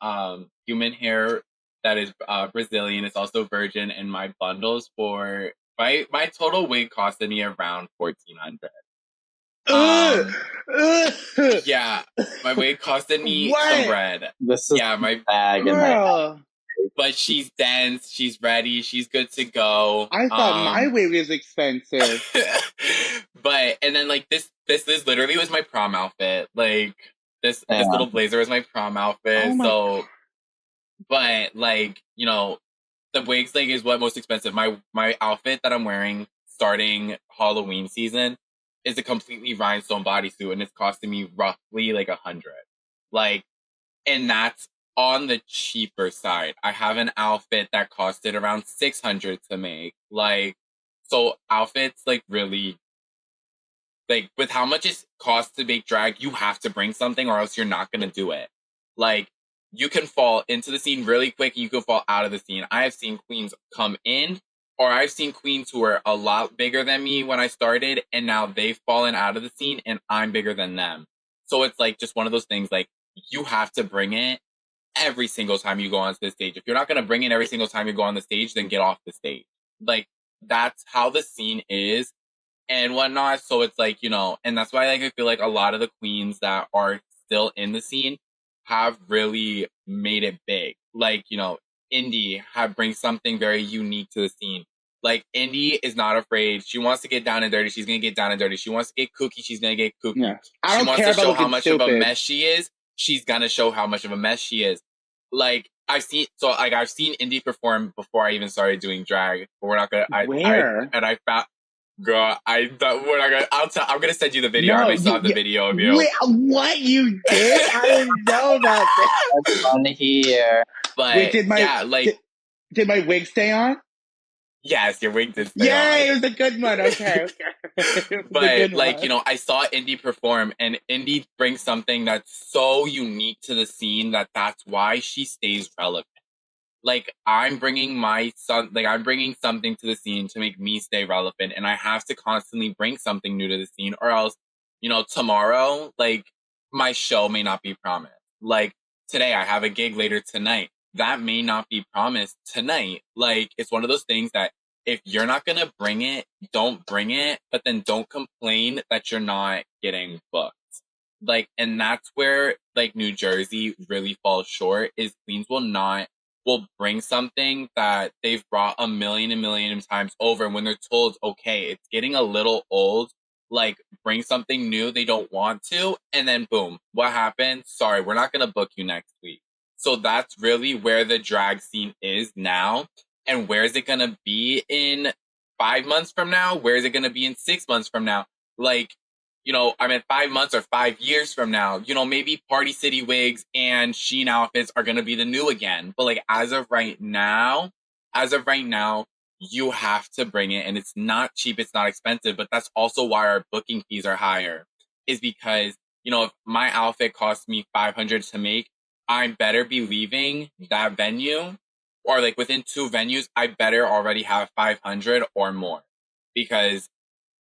human hair that is Brazilian. It's also virgin, and my bundles for my total wig costed me around 1,400. Yeah, my wig costed me some What? bread. This is Yeah, my bag in my Girl, but she's dense, she's ready, she's good to go. I thought my wig was expensive. But and then like this literally was my prom outfit. Like this little blazer was my prom outfit. Oh my So but like, you know, the wigs like is what most expensive. My outfit that I'm wearing starting Halloween season is a completely rhinestone bodysuit, and it's costing me roughly like 100. Like, and that's on the cheaper side. I have an outfit that costed around 600 to make. Like, so outfits like really like with how much it costs to make drag, you have to bring something or else you're not gonna do it. Like, you can fall into the scene really quick and you can fall out of the scene. I have seen queens come in, or I've seen queens who were a lot bigger than me when I started, and now they've fallen out of the scene and I'm bigger than them. So it's like just one of those things, like, you have to bring it every single time you go onto the stage. If you're not gonna bring it every single time you go on the stage, then get off the stage. Like, that's how the scene is and whatnot. So it's like, you know, and that's why like I feel like a lot of the queens that are still in the scene have really made it big. Like, you know, Indy have brings something very unique to the scene. Like, Indy is not afraid. She wants to get down and dirty. She's gonna get down and dirty. She wants to get kooky. She's gonna get kooky. Yeah. I She don't wants care to about show how looking much of a stupid. mess she is. She's gonna show how much of a mess she is. Like, I've seen Indy perform before I even started doing drag. But we're not gonna. Where? I found. Girl, I thought we're not gonna. I'm gonna send you the video. No, I still have the video of you. Wait, what you did? I didn't know about this. That's fun here. But Wait, did my yeah, like did my wig stay on? yes, your wig did stay Yay! It on. was a good one. Okay. It was a But good like, one. you know, I saw Indy perform, and Indy brings something that's so unique to the scene that's why she stays relevant. Like, I'm bringing I'm bringing something to the scene to make me stay relevant, and I have to constantly bring something new to the scene, or else, you know, tomorrow, like, my show may not be promised. Like, today, I have a gig later tonight. That may not be promised tonight. Like, it's one of those things that if you're not gonna bring it, don't bring it, but then don't complain that you're not getting booked. Like, and that's where, like, New Jersey really falls short, is queens will bring something that they've brought a million times over. And when they're told, okay, it's getting a little old, like, bring something new, they don't want to. And then boom, what happened? Sorry, we're not going to book you next week. So that's really where the drag scene is now. And where is it going to be in 5 months from now? Where is it going to be in 6 months from now? Like, you know, I mean, 5 months or 5 years from now, you know, maybe Party City wigs and Sheen outfits are going to be the new again. But like, as of right now, you have to bring it, and it's not cheap. It's not expensive, but that's also why our booking fees are higher, is because, you know, if my outfit costs me 500 to make, I better be leaving that venue, or like within 2 venues, I better already have 500 or more, because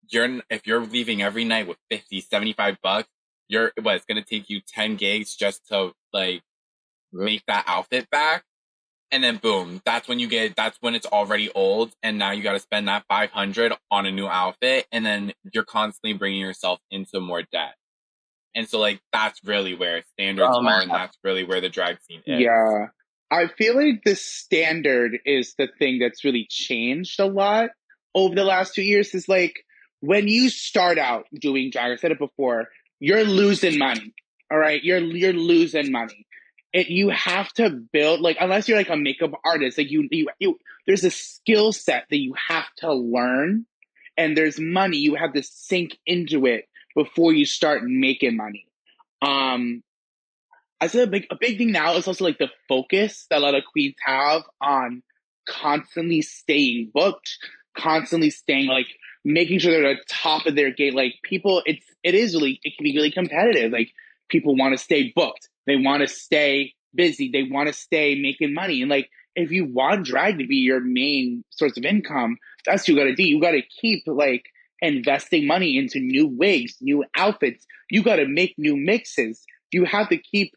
if you're leaving every night with 50, 75 bucks, it's going to take you 10 gigs just to like make that outfit back. And then boom, that's when it's already old. And now you got to spend that 500 on a new outfit. And then you're constantly bringing yourself into more debt. And so like, that's really where standards are. And that's really where the drag scene is. Yeah. I feel like the standard is the thing that's really changed a lot over the last 2 years. Is like, when you start out doing drag, I said it before, you're losing money. All right, you're losing money. You have to build, like, unless you're like a makeup artist, like you there's a skill set that you have to learn, and there's money you have to sink into it before you start making money. I said a big thing now is also like the focus that a lot of queens have on constantly staying booked, constantly staying, like, making sure they're at the top of their game. Like, people, it can be really competitive. Like, people want to stay booked, they want to stay busy, they want to stay making money. And like, if you want drag to be your main source of income, that's what you got to do. You got to keep like investing money into new wigs, new outfits. You got to make new mixes. You have to keep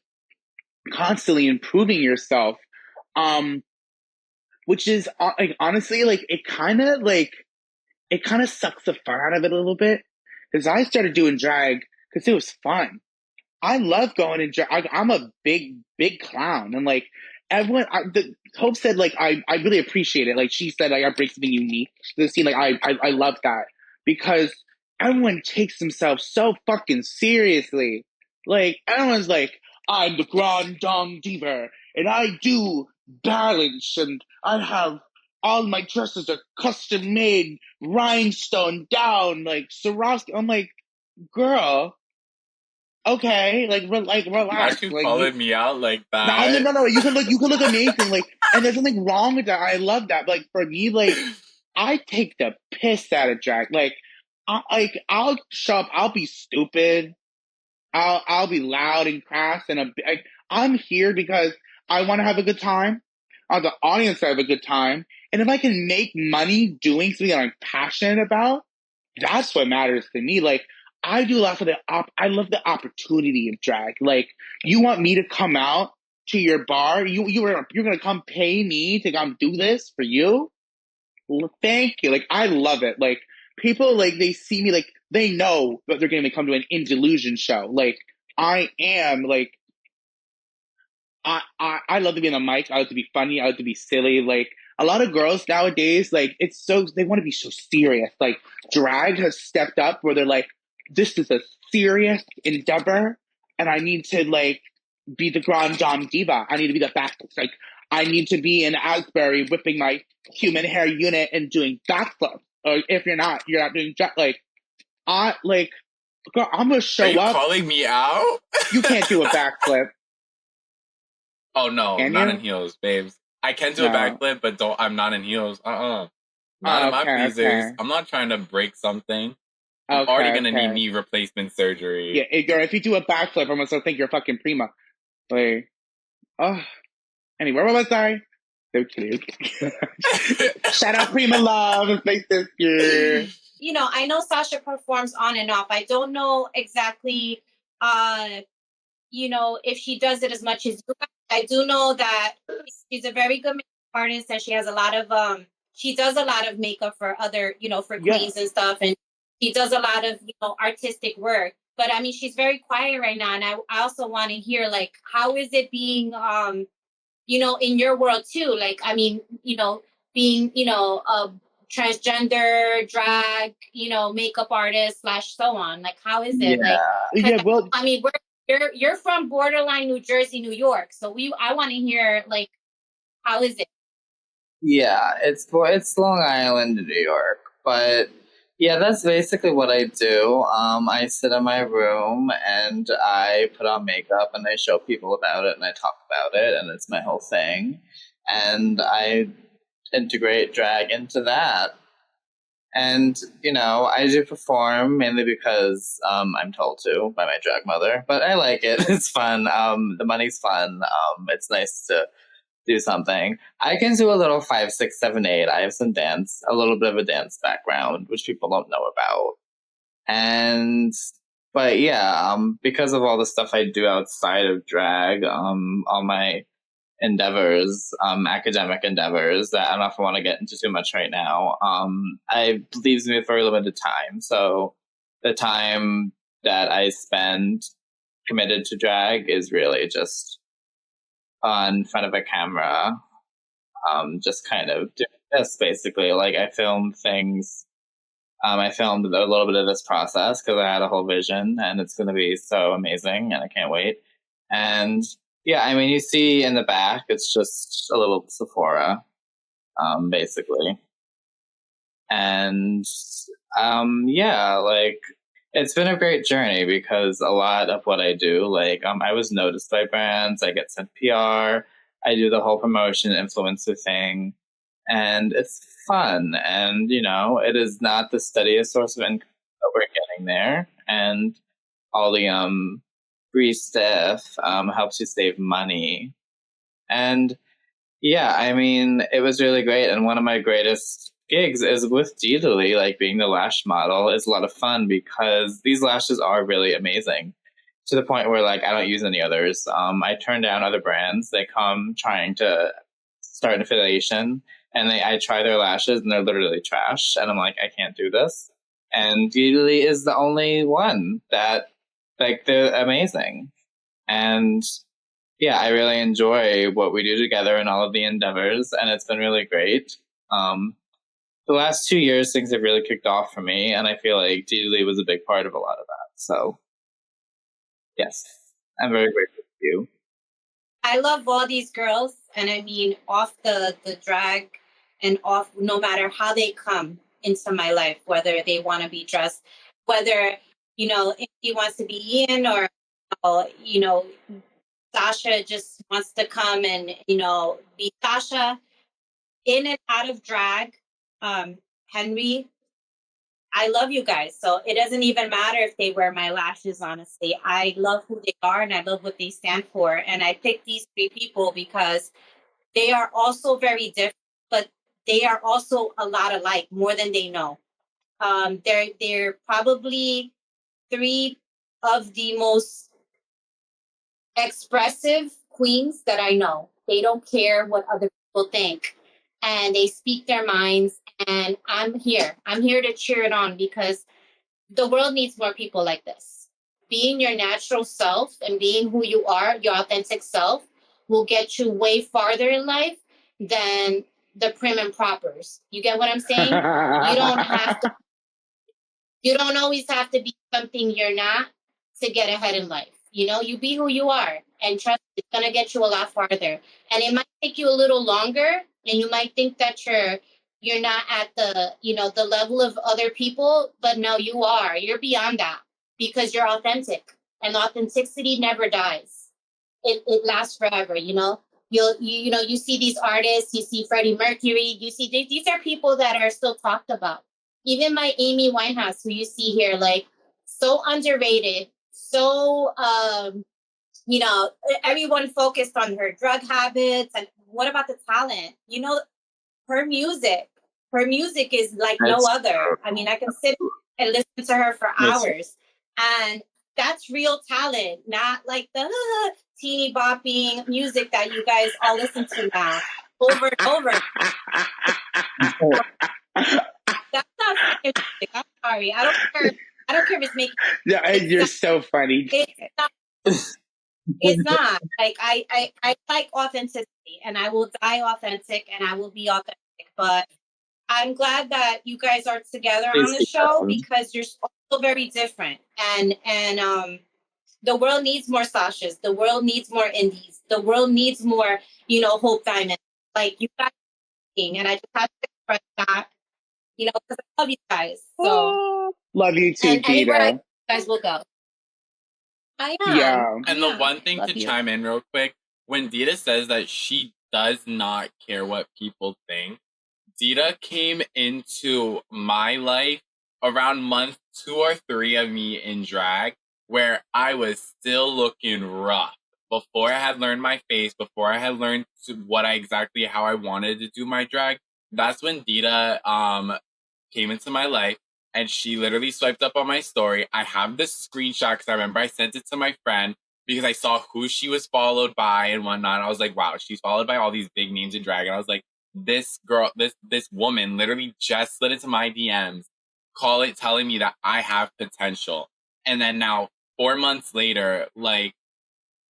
constantly improving yourself. Which is like, honestly, like it kind of sucks the fun out of it a little bit, because I started doing drag because it was fun. I love going and I'm a big clown, and like everyone, Hope said like I really appreciate it. Like she said, like I bring something unique to the scene. Like I love that, because everyone takes themselves so fucking seriously. Like everyone's like, I'm the Grand Dame Diva, and I do balance, and I have all my dresses are custom made, rhinestone down, like Swarovski. I'm like, girl, okay, like Not relax, you like calling me out like no, that. no. You can look amazing, like, and there's nothing wrong with that. I love that. Like for me, like I take the piss out of drag. Like I'll show up, I'll be stupid, I'll be loud and crass, and I'm here because I want to have a good time. I want the audience to have a good time, and if I can make money doing something that I'm passionate about, that's what matters to me. Like I do a lot for I love the opportunity of drag. Like you want me to come out to your bar? You're gonna come pay me to come do this for you? Well, thank you. Like I love it. Like people, like they see me, like they know that they're gonna come to an In Delusion show. Like I am like I love to be on the mic. I love to be funny. I love to be silly. Like a lot of girls nowadays, like it's so they want to be so serious. Like drag has stepped up where they're like, this is a serious endeavor, and I need to like be the Grand Dame Diva. I need to be the best. Like I need to be in Asbury whipping my human hair unit and doing backflips. Or if you're not doing like I like. Girl, I'm gonna Are show you up. calling me out? You can't do a backflip, Oh no, can not in you? heels, babes. I can do a No. backflip, but don't. I'm not in heels. Not in Oh, my okay, freezers. okay. I'm not trying to break something. I'm already Okay, gonna need okay. knee replacement surgery. Yeah, girl, if you do a backflip, I'm gonna start thinking you're fucking prima. Like, oh. Anyway, where was I? So cute. Shout out Prima Love. It's my sister. You know, I know Sasha performs on and off. I don't know exactly, you know, if she does it as much as you guys. I do know that she's a very good makeup artist, and she has a lot of she does a lot of makeup for other, you know, for Yeah. queens and stuff, and she does a lot of, you know, artistic work. But I mean, she's very quiet right now, and I also want to hear like how is it being you know, in your world too. Like, I mean, you know, being, you know, a transgender, drag, you know, makeup artist slash so on. Like, how is it? Like, Yeah. 'cause, Yeah, well, I mean, you're from borderline New Jersey, New York. So I want to hear like, how is it? Yeah, it's Long Island, New York, but yeah, that's basically what I do. I sit in my room and I put on makeup and I show people about it and I talk about it and it's my whole thing, and I integrate drag into that. And you know, I do perform mainly because I'm told to by my drag mother, but I like it. It's fun. The money's fun. It's nice to do something. I can do a little 5, 6, 7, 8. I have a little bit of a dance background, which people don't know about. And, but yeah, because of all the stuff I do outside of drag, all my endeavors, academic endeavors that I don't know if I want to get into too much right now, it leaves me with very limited time. So the time that I spend committed to drag is really just on front of a camera, just kind of doing this basically. Like I filmed things. I filmed a little bit of this process because I had a whole vision, and it's going to be so amazing, and I can't wait. And yeah, I mean, you see in the back, it's just a little Sephora, basically. And yeah, like it's been a great journey because a lot of what I do, like I was noticed by brands, I get sent PR, I do the whole promotion influencer thing, and it's fun. And you know, it is not the steadiest source of income that we're getting there, and all the free stuff helps you save money. And yeah, I mean, it was really great. And one of my greatest gigs is with Deedly, like being the lash model is a lot of fun because these lashes are really amazing to the point where like I don't use any others. I turn down other brands. They come trying to start an affiliation and I try their lashes and they're literally trash. And I'm like, I can't do this. And Deedly is the only one that like they're amazing. And yeah, I really enjoy what we do together and all of the endeavors, and it's been really great. The last 2 years, things have really kicked off for me, and I feel like Deedly was a big part of a lot of that. So, yes, I'm very grateful to you. I love all these girls, and I mean, off the drag and off, no matter how they come into my life, whether they want to be dressed, whether, you know, if he wants to be in or, you know, Sasha just wants to come and, you know, be Sasha in and out of drag. Henry, I love you guys. So it doesn't even matter if they wear my lashes, honestly. I love who they are and I love what they stand for. And I picked these three people because they are also very different, but they are also a lot alike, more than they know. They're probably three of the most expressive queens that I know. They don't care what other people think and they speak their minds. And I'm here. I'm here to cheer it on because the world needs more people like this. Being your natural self and being who you are, your authentic self, will get you way farther in life than the prim and propers. You get what I'm saying? You don't have to, you don't always have to be something you're not to get ahead in life. You know, you be who you are and trust me, it's gonna get you a lot farther. And it might take you a little longer and you might think that you're not at the, you know, the level of other people, but no, you are. You're beyond that because you're authentic. And authenticity never dies. It lasts forever, you know. You know, you see these artists, you see Freddie Mercury, you see these are people that are still talked about. Even my Amy Winehouse, who you see here, like so underrated, so you know, everyone focused on her drug habits and what about the talent? You know, her music, her music is like no other. I mean, I can sit and listen to her for hours, and that's real talent, not like the teeny bopping music that you guys all listen to now over and over. That's not music. I'm sorry. I don't care. I don't care if it's making. Yeah, you're not, so funny. it's not. It's not. Like I like authenticity, and I will die authentic, and I will be authentic. But I'm glad that you guys are together on the show because you're also very different. And the world needs more Sashas. The world needs more indies. The world needs more, you know, Hope Diamond. Like you guys, and I just have to express that, you know, because I love you guys. So Love you too, and anywhere I Dita. go, you guys will go. I am. Yeah. And the one thing to you. chime in real quick, when Dita says that she does not care what people think, Dita came into my life around month 2 or 3 of me in drag, where I was still looking rough. Before I had learned my face, before I had learned how I wanted to do my drag, that's when Dita came into my life and she literally swiped up on my story. I have this screenshot because I remember I sent it to my friend because I saw who she was followed by and whatnot. I was like, wow, she's followed by all these big names in drag. And I was like, this girl, this woman literally just slid into my DMs, telling me that I have potential. And then now 4 months later, like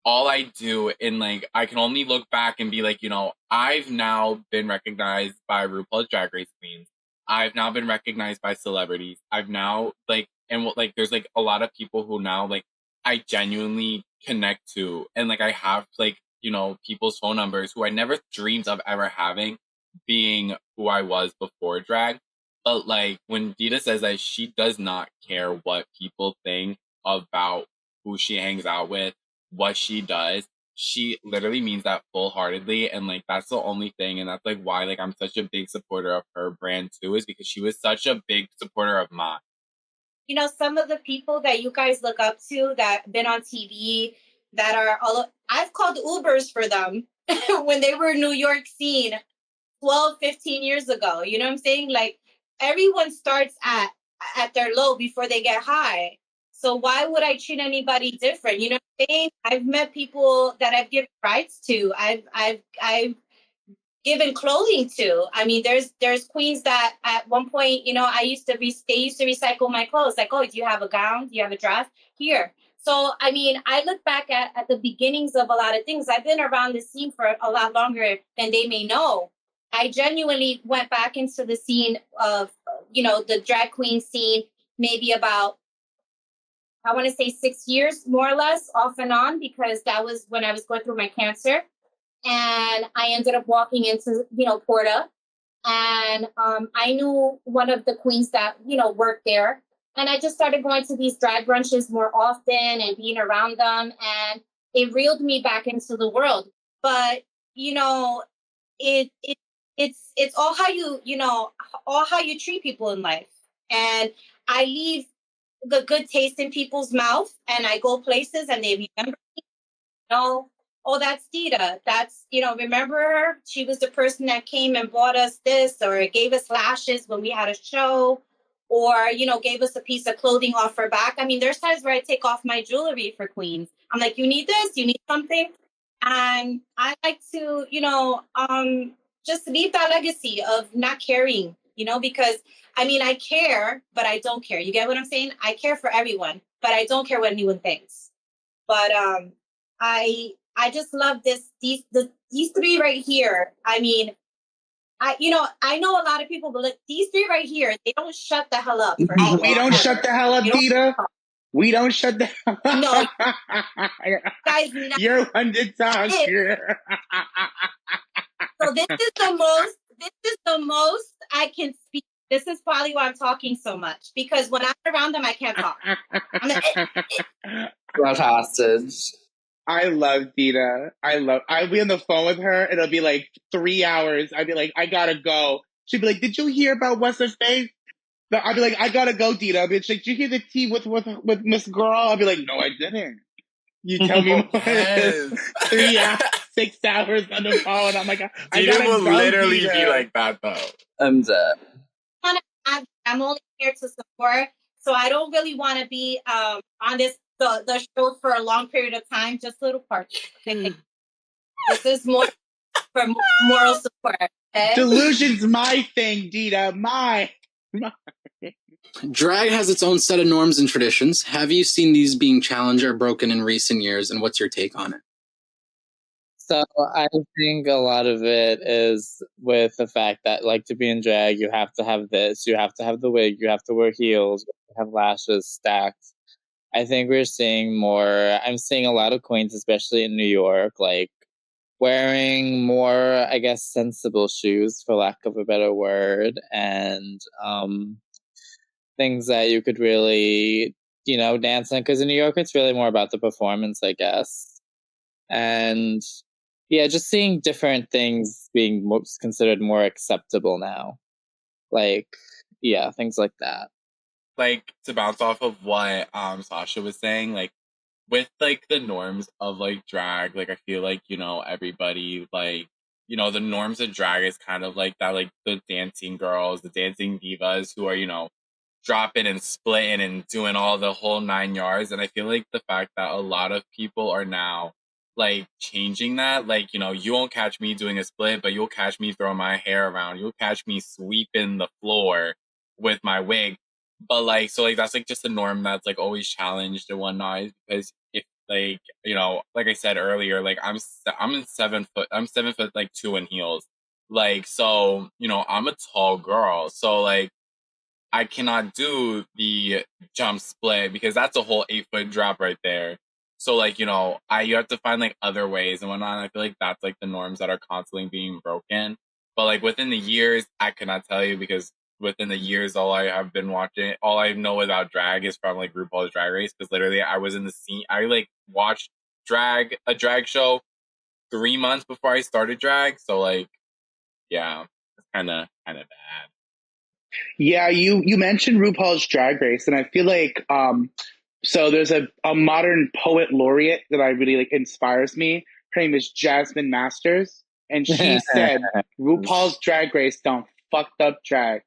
all I do in like I can only look back and be like, you know, I've now been recognized by RuPaul's Drag Race Queens. I've now been recognized by celebrities. I've now like there's like a lot of people who now like I genuinely connect to, and like I have like, you know, people's phone numbers who I never dreamed of ever having, being who I was before drag. But like when Dita says that she does not care what people think about who she hangs out with, what she does, she literally means that full-heartedly, and like that's the only thing, and that's like why like I'm such a big supporter of her brand too, is because she was such a big supporter of mine. You know, some of the people that you guys look up to that been on TV that are I've called Ubers for them when they were New York scene. 12, 15 years ago. You know what I'm saying? Like, everyone starts at their low before they get high. So why would I treat anybody different? You know what I'm saying? I've met people that I've given rights to. I've given clothing to. I mean, there's queens that at one point, you know, they used to recycle my clothes. Like, oh, do you have a gown? Do you have a dress? Here. So, I mean, I look back at the beginnings of a lot of things. I've been around the scene for a lot longer than they may know. I genuinely went back into the scene of, you know, the drag queen scene, maybe about, I want to say 6 years, more or less, off and on, because that was when I was going through my cancer. And I ended up walking into, you know, Porta, and I knew one of the queens that, you know, worked there, and I just started going to these drag brunches more often and being around them, and it reeled me back into the world. But you know, it it's all how you know, all how you treat people in life, and I leave the good taste in people's mouth, and I go places and they remember, know, oh, that's Dita. That's, you know, remember her? She was the person that came and bought us this or gave us lashes when we had a show, or, you know, gave us a piece of clothing off her back. I mean, there's times where I take off my jewelry for queens. I'm like, you need this? You need something? And I like to, you know, just leave that legacy of not caring, you know, because I mean, I care, but I don't care. You get what I'm saying? I care for everyone, but I don't care what anyone thinks. But I just love these three right here. I mean, I know a lot of people, but look, these three right here, they don't shut the hell up. First Oh, of we all, don't shut ever. the hell up, They don't Dita. shut up. We don't shut the No, guys, not You're one to talk it. here. So this is the most. This is the most I can speak. This is probably why I'm talking so much, because when I'm around them, I can't talk. I'm like, Brought hostage. I love Dita. I'll be on the phone with her. It'll be like 3 hours. I'd be like, I gotta go. She'd be like, did you hear about what's her face? I'd be like, I gotta go, Dita. I'd be like, did you hear the tea with Miss Girl? I'd be like, no, I didn't. You tell me more. Yes. 3 hours, 6 hours on the phone. I'm like, I Dita gotta will go, literally Dita. be like that though. I'm dead. I'm only here to support, so I don't really want to be on the show for a long period of time. Just little parts. Okay? This is more for moral support. Okay? Delusion's my thing, Dita. My. Drag has its own set of norms and traditions. Have you seen these being challenged or broken in recent years, and what's your take on it? So I think a lot of it is with the fact that, like, to be in drag, you have to have this, you have to have the wig, you have to wear heels, you have to have lashes stacked. I think we're seeing more. I'm seeing a lot of queens, especially in New York, like wearing more, I guess, sensible shoes, for lack of a better word, and things that you could really, you know, dance in. Because in New York, it's really more about the performance, I guess. And yeah, just seeing different things being considered more acceptable now. Like, yeah, things like that. Like, to bounce off of what Sasha was saying, like with like the norms of like drag, like I feel like, you know, everybody like, you know, the norms of drag is kind of like that, like the dancing girls, the dancing divas who are, you know, dropping and splitting and doing all the whole 9 yards. And I feel like the fact that a lot of people are now like changing that, like, you know, you won't catch me doing a split, but you'll catch me throwing my hair around. You'll catch me sweeping the floor with my wig. But like, so like, that's like just a norm that's like always challenged and whatnot, because if like, you know, like I said earlier, like I'm in 7 foot, I'm 7 foot like 2 in heels. Like, so, you know, I'm a tall girl. So like, I cannot do the jump split because that's a whole 8 foot drop right there. So like, you know, you have to find like other ways and whatnot. And I feel like that's like the norms that are constantly being broken. But like within the years, I cannot tell you, because within the years, all I have been watching, all I know about drag is from like RuPaul's Drag Race. Because literally, I was in the scene. I like watched a drag show 3 months before I started drag. So like, yeah, it's kind of bad. Yeah, you mentioned RuPaul's Drag Race, and I feel like so there's a modern poet laureate that I really like, inspires me. Her name is Jasmine Masters, and she said RuPaul's Drag Race done fucked up drag.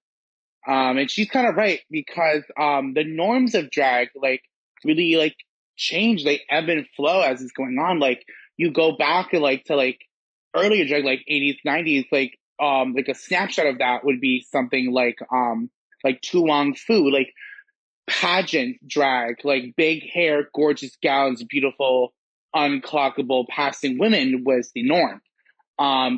And she's kind of right because the norms of drag like really like change, they ebb and flow as it's going on. Like you go back and like to like earlier drag, like 80s, 90s, like a snapshot of that would be something like Tu Wong Fu, like pageant drag, like big hair, gorgeous gowns, beautiful, unclockable passing women was the norm.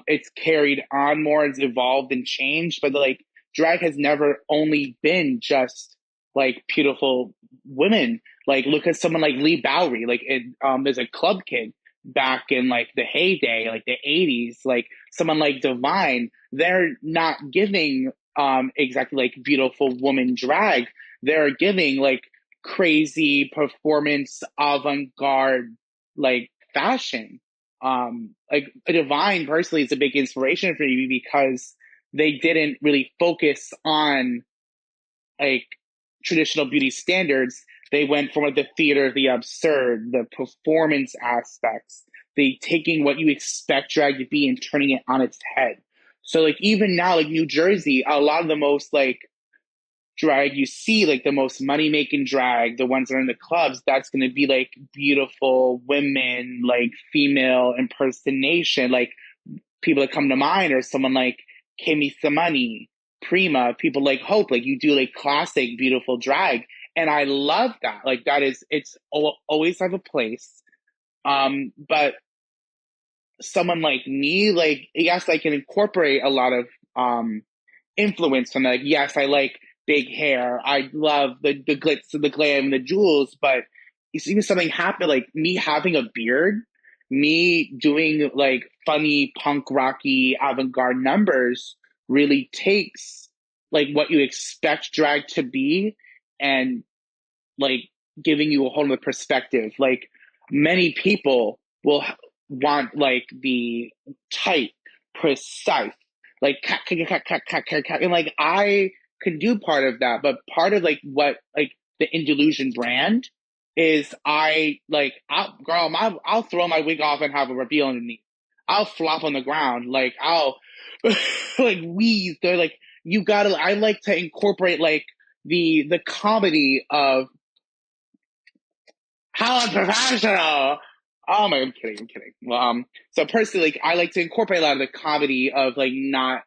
It's carried on more, it's evolved and changed, but like drag has never only been just like beautiful women. Like look at someone like Lee Bowery, like there's a club kid back in like the heyday, like the 80s, like someone like Divine, they're not giving exactly like beautiful woman drag. They're giving like crazy performance avant-garde like fashion. Like Divine personally is a big inspiration for me because they didn't really focus on like traditional beauty standards. They went from like the theater of the absurd, the performance aspects, the taking what you expect drag to be and turning it on its head. So like even now, like New Jersey, a lot of the most like drag you see, like the most money making drag, the ones that are in the clubs, that's going to be like beautiful women, like female impersonation. Like people that come to mind are someone like Kimmy Samani, Prima, people like Hope. Like you do like classic beautiful drag, and I love that. Like that is, it's always have a place. But someone like me, like yes, I can incorporate a lot of influence from that. Like, yes, I like big hair. I love the glitz and the glam and the jewels, but you see something happen, like me having a beard, me doing like funny punk rocky avant-garde numbers really takes like what you expect drag to be and like giving you a whole other perspective. Like many people will want like the tight, precise, like and like I can do part of that, but part of like what like the Indillusion brand is, I'll throw my wig off and have a reveal underneath. I'll flop on the ground, like I'll like wheeze. They're like you gotta. I like to incorporate like the comedy of how unprofessional. Oh my, I'm kidding, I'm kidding. Well, so personally, like, I like to incorporate a lot of the comedy of like not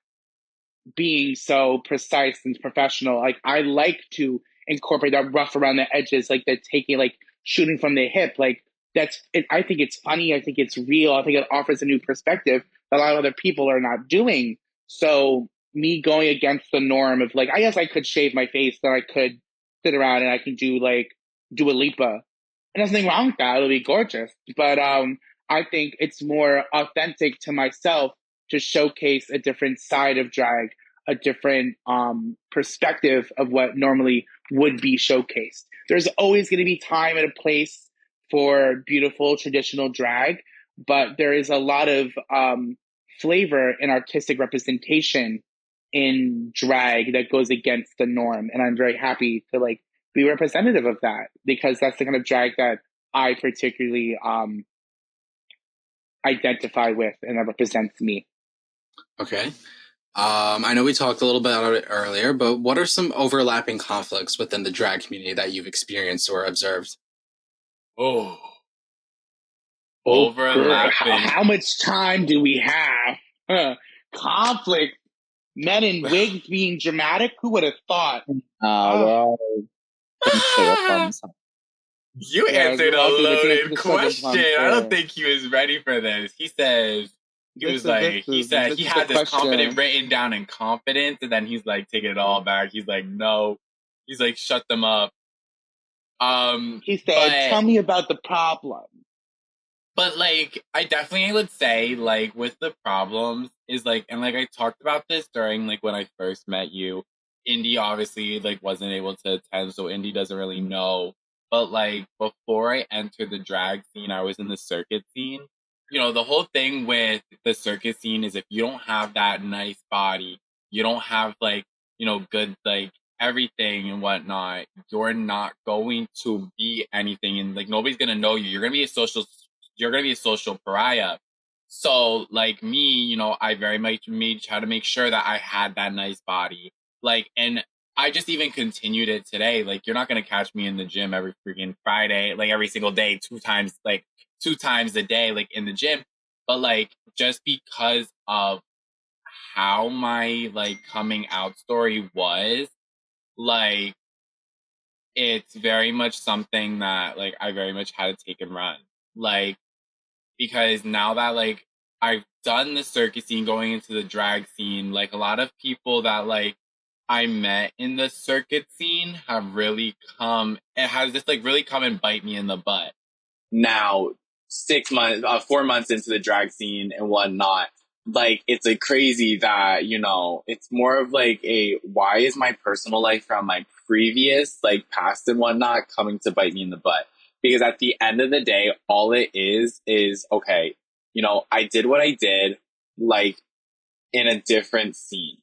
being so precise and professional. Like I like to incorporate that rough around the edges, like the taking, like shooting from the hip. Like that's it. I think it's funny. I think it's real. I think it offers a new perspective that a lot of other people are not doing. So me going against the norm of like, I guess I could shave my face, then I could sit around and I can do like Dua Lipa. And there's nothing wrong with that. It'll be gorgeous. But I think it's more authentic to myself to showcase a different side of drag, a different perspective of what normally would be showcased. There's always going to be time and a place for beautiful traditional drag, but there is a lot of flavor and artistic representation in drag that goes against the norm. And I'm very happy to like be representative of that because that's the kind of drag that I particularly identify with and that represents me. Okay. I know we talked a little bit about it earlier, but what are some overlapping conflicts within the drag community that you've experienced or observed? Oh, Girl, overlapping. how much time do we have? Conflict. Men in wigs being dramatic? Who would have thought? We're all sugar plums. You Yeah, answered we're a all doing the dance loaded of the sugar question. plums, I don't yeah. think he was ready for this. He says This is he had the this confident question. written down in confidence, and then he's like taking it all back. He's like, no. He's like, shut them up. He said, but tell me about the problem. But like, I definitely would say like with the problems is like, and like I talked about this during like when I first met you. Indy obviously like wasn't able to attend, so Indy doesn't really know. But like before I entered the drag scene, I was in the circuit scene. You know, the whole thing with the circuit scene is if you don't have that nice body, you don't have like, you know, good like everything and whatnot, you're not going to be anything and like nobody's gonna know you. You're gonna be a social pariah. So, like me, you know, I very much try to make sure that I had that nice body. Like, and I just even continued it today. Like, you're not gonna catch me in the gym every freaking Friday, like every single day, two times a day, like in the gym. But like, just because of how my like coming out story was, like, it's very much something that like I very much had to take and run. Like, because now that like I've done the circus scene going into the drag scene, like a lot of people that like I met in the circuit scene have really come, it has just like really come and bite me in the butt. Now, 6 months, 4 months into the drag scene and whatnot, like it's like crazy that, you know, it's more of like a, why is my personal life from my previous like past and whatnot coming to bite me in the butt? Because at the end of the day, all it is okay, you know, I did what I did, like in a different scene.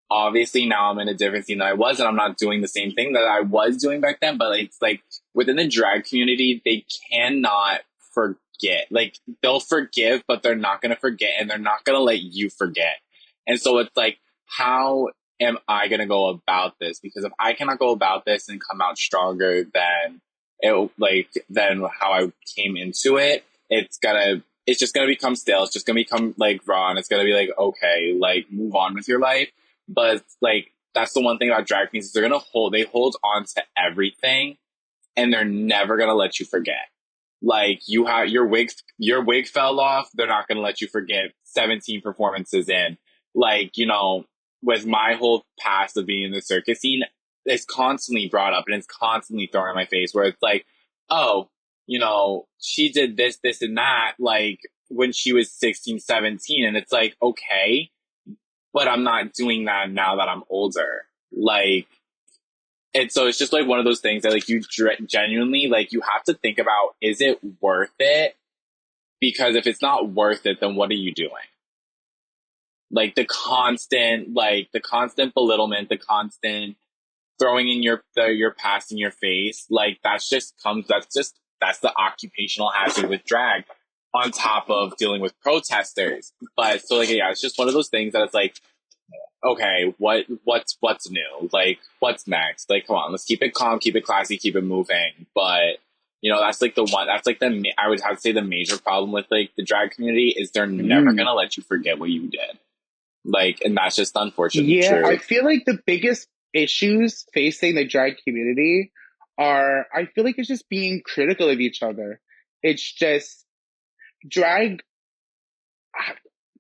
Obviously, now I'm in a different scene than I was, and I'm not doing the same thing that I was doing back then. But it's like within the drag community, they cannot forget. Like, they'll forgive, but they're not going to forget, and they're not going to let you forget. And so it's like, how am I going to go about this? Because if I cannot go about this and come out stronger than than how I came into it, it's just gonna become stale. It's just gonna become like raw, and it's gonna be like, okay, like move on with your life. But like, that's the one thing about drag queens is they hold on to everything, and they're never gonna let you forget. Like, you have your wig fell off. They're not gonna let you forget 17 performances in. Like, you know, with my whole past of being in the circus scene, it's constantly brought up and it's constantly thrown in my face where it's like, oh, you know, she did this, this, and that, like when she was 16, 17. And it's like, okay, but I'm not doing that now that I'm older. Like, and so it's just like one of those things that like you genuinely, like, you have to think about, is it worth it? Because if it's not worth it, then what are you doing? Like the constant belittlement, the constant throwing in your past in your face, like that's the occupational hazard with drag, on top of dealing with protesters. But so like, yeah, it's just one of those things that it's like, okay, what's new? Like, what's next? Like, come on, let's keep it calm, keep it classy, keep it moving. But you know, that's like I would have to say the major problem with like the drag community is they're never gonna let you forget what you did. Like, and that's just unfortunately Yeah, true. I feel like the biggest issues facing the drag community I feel like it's just being critical of each other. It's just drag,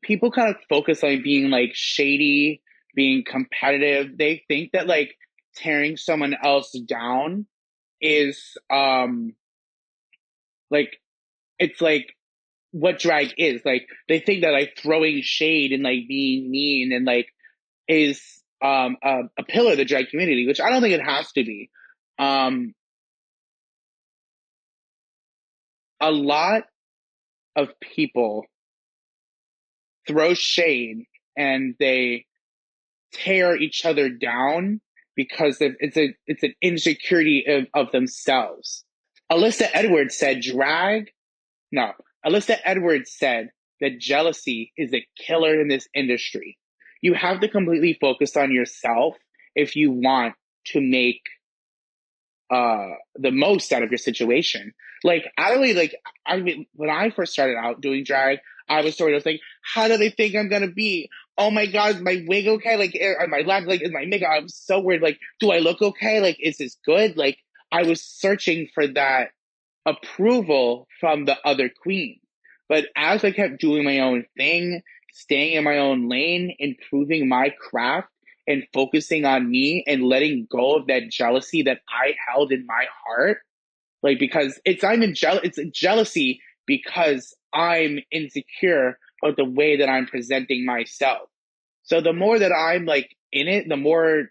people kind of focus on being like shady, being competitive. They think that like tearing someone else down is like, it's like what drag is. Like, they think that like throwing shade and like being mean and like is a pillar of the drag community, which I don't think it has to be. A lot of people throw shade and they tear each other down because it's an insecurity of themselves. Alyssa Edwards said drag. No, Alyssa Edwards said that jealousy is a killer in this industry. You have to completely focus on yourself if you want to make the most out of your situation. Like, I really like, I mean, when I first started out doing drag, I was like, how do they think I'm gonna be? Oh my god, is my wig okay? Like, my lab, like, is my makeup? I was so worried. Like, do I look okay? Like, is this good? Like, I was searching for that approval from the other queen. But as I kept doing my own thing, staying in my own lane, improving my craft, and focusing on me and letting go of that jealousy that I held in my heart, like, because it's a jealousy because I'm insecure about the way that I'm presenting myself. So the more that I'm like in it, the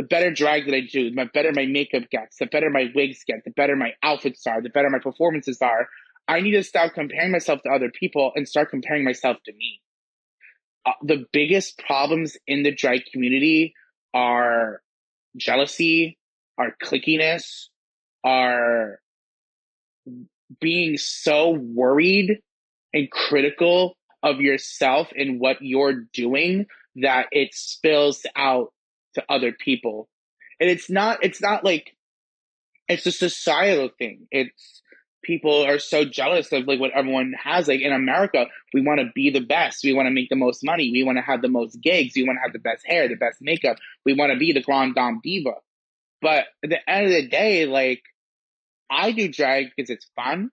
better drag that I do, the better my makeup gets, the better my wigs get, the better my outfits are, the better my performances are. I need to stop comparing myself to other people and start comparing myself to me. The biggest problems in the drag community are jealousy, are clickiness, are being so worried and critical of yourself and what you're doing that it spills out to other people. And it's not like it's a societal thing. It's people are so jealous of like what everyone has. Like in America, we want to be the best. We want to make the most money. We want to have the most gigs. We want to have the best hair, the best makeup. We want to be the grand dame diva. But at the end of the day, like I do drag because it's fun,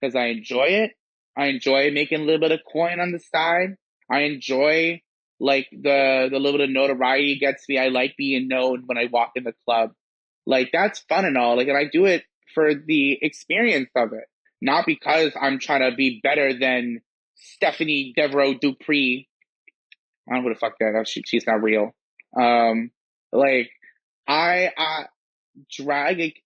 because I enjoy it. I enjoy making a little bit of coin on the side. I enjoy like the little bit of notoriety it gets me. I like being known when I walk in the club. Like that's fun and all. Like, and I do it for the experience of it, not because I'm trying to be better than Stephanie Devereaux Dupree. I don't know who the fuck that is. She's not real. Like I drag like,